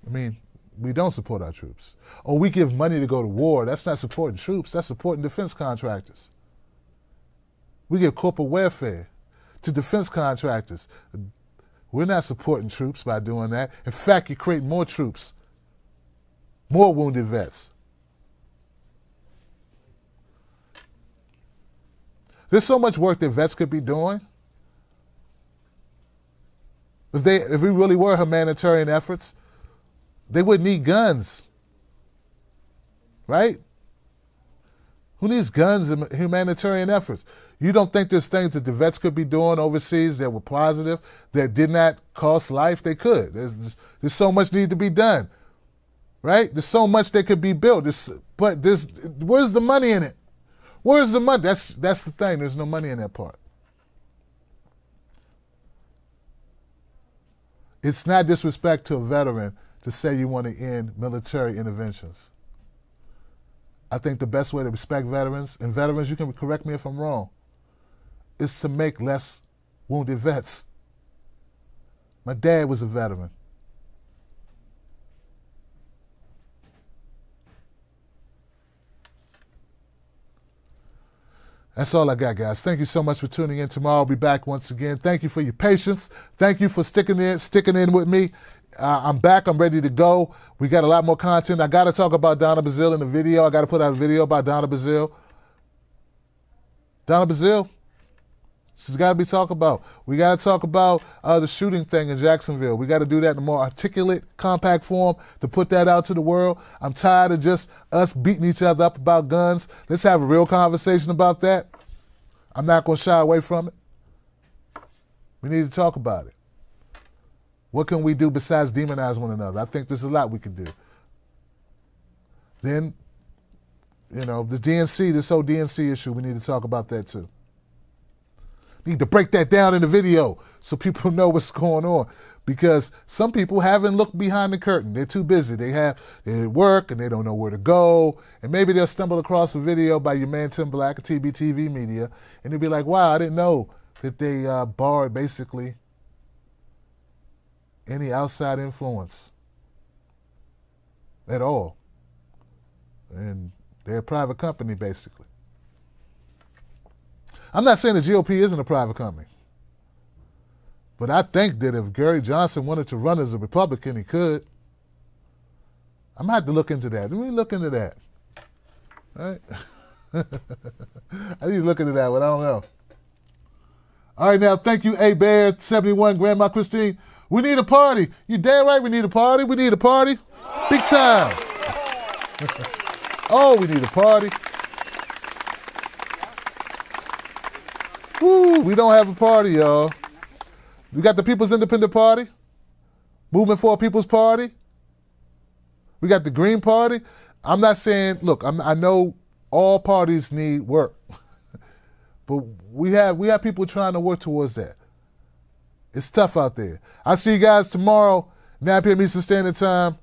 I mean, we don't support our troops. Or we give money to go to war. That's not supporting troops. That's supporting defense contractors. We give corporate welfare to defense contractors. We're not supporting troops by doing that. In fact, you create more troops, more wounded vets. There's so much work that vets could be doing. If we really were humanitarian efforts, they wouldn't need guns, right? Who needs guns in humanitarian efforts? You don't think there's things that the vets could be doing overseas that were positive, that did not cost life? They could. There's so much need to be done, right? There's so much that could be built. Where's the money in it? Where's the money? That's the thing. There's no money in that part. It's not disrespect to a veteran to say you want to end military interventions. I think the best way to respect veterans, and veterans, you can correct me if I'm wrong, is to make less wounded vets. My dad was a veteran. That's all I got, guys. Thank you so much for tuning in. Tomorrow I'll be back once again. Thank you for your patience. Thank you for sticking in with me. I'm back. I'm ready to go. We got a lot more content. I got to talk about Donna Brazile in the video. I got to put out a video about Donna Brazile. Donna Brazile, this has got to be talked about. We got to talk about the shooting thing in Jacksonville. We got to do that in a more articulate, compact form to put that out to the world. I'm tired of just us beating each other up about guns. Let's have a real conversation about that. I'm not going to shy away from it. We need to talk about it. What can we do besides demonize one another? I think there's a lot we can do. Then You know, the DNC, this whole DNC issue, we need to talk about that too. Need to break that down in the video so people know what's going on. Because some people haven't looked behind the curtain. They're too busy. They work and they don't know where to go. And maybe they'll stumble across a video by your man Tim Black, TBTV Media, and they'll be like, wow, I didn't know that they barred basically any outside influence at all. And they're a private company, basically. I'm not saying the GOP isn't a private company. But I think that if Gary Johnson wanted to run as a Republican, he could. I'm going to have to look into that. Let me look into that. All right? I need to look into that, but I don't know. All right, now, thank you, A. Bear, 71, Grandma Christine. We need a party. You damn right we need a party. We need a party. Big time. Oh, we need a party. Woo, we don't have a party, y'all. We got the People's Independent Party, Movement for a People's Party. We got the Green Party. I'm not saying, look, I know all parties need work, but we have people trying to work towards that. It's tough out there. I'll see you guys tomorrow, 9 p.m. Eastern Standard Time.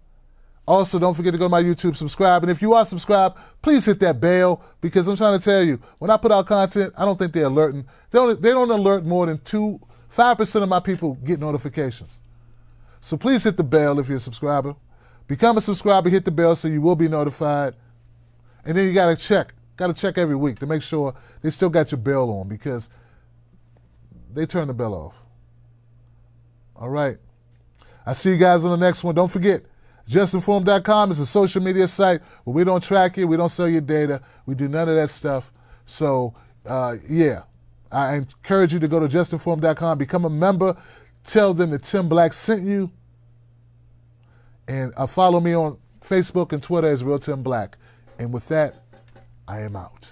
Also, don't forget to go to my YouTube, subscribe. And if you are subscribed, please hit that bell, because I'm trying to tell you, when I put out content, I don't think they're alerting. They don't alert more than 5% of my people get notifications. So please hit the bell if you're a subscriber. Become a subscriber, hit the bell so you will be notified. And then you got to check every week to make sure they still got your bell on, because they turn the bell off. All right. I'll see you guys on the next one. Don't forget, justinformed.com is a social media site where we don't track you, we don't sell your data, we do none of that stuff. So, yeah. I encourage you to go to justinformed.com, become a member, tell them that Tim Black sent you, and follow me on Facebook and Twitter as Real Tim Black. And with that, I am out.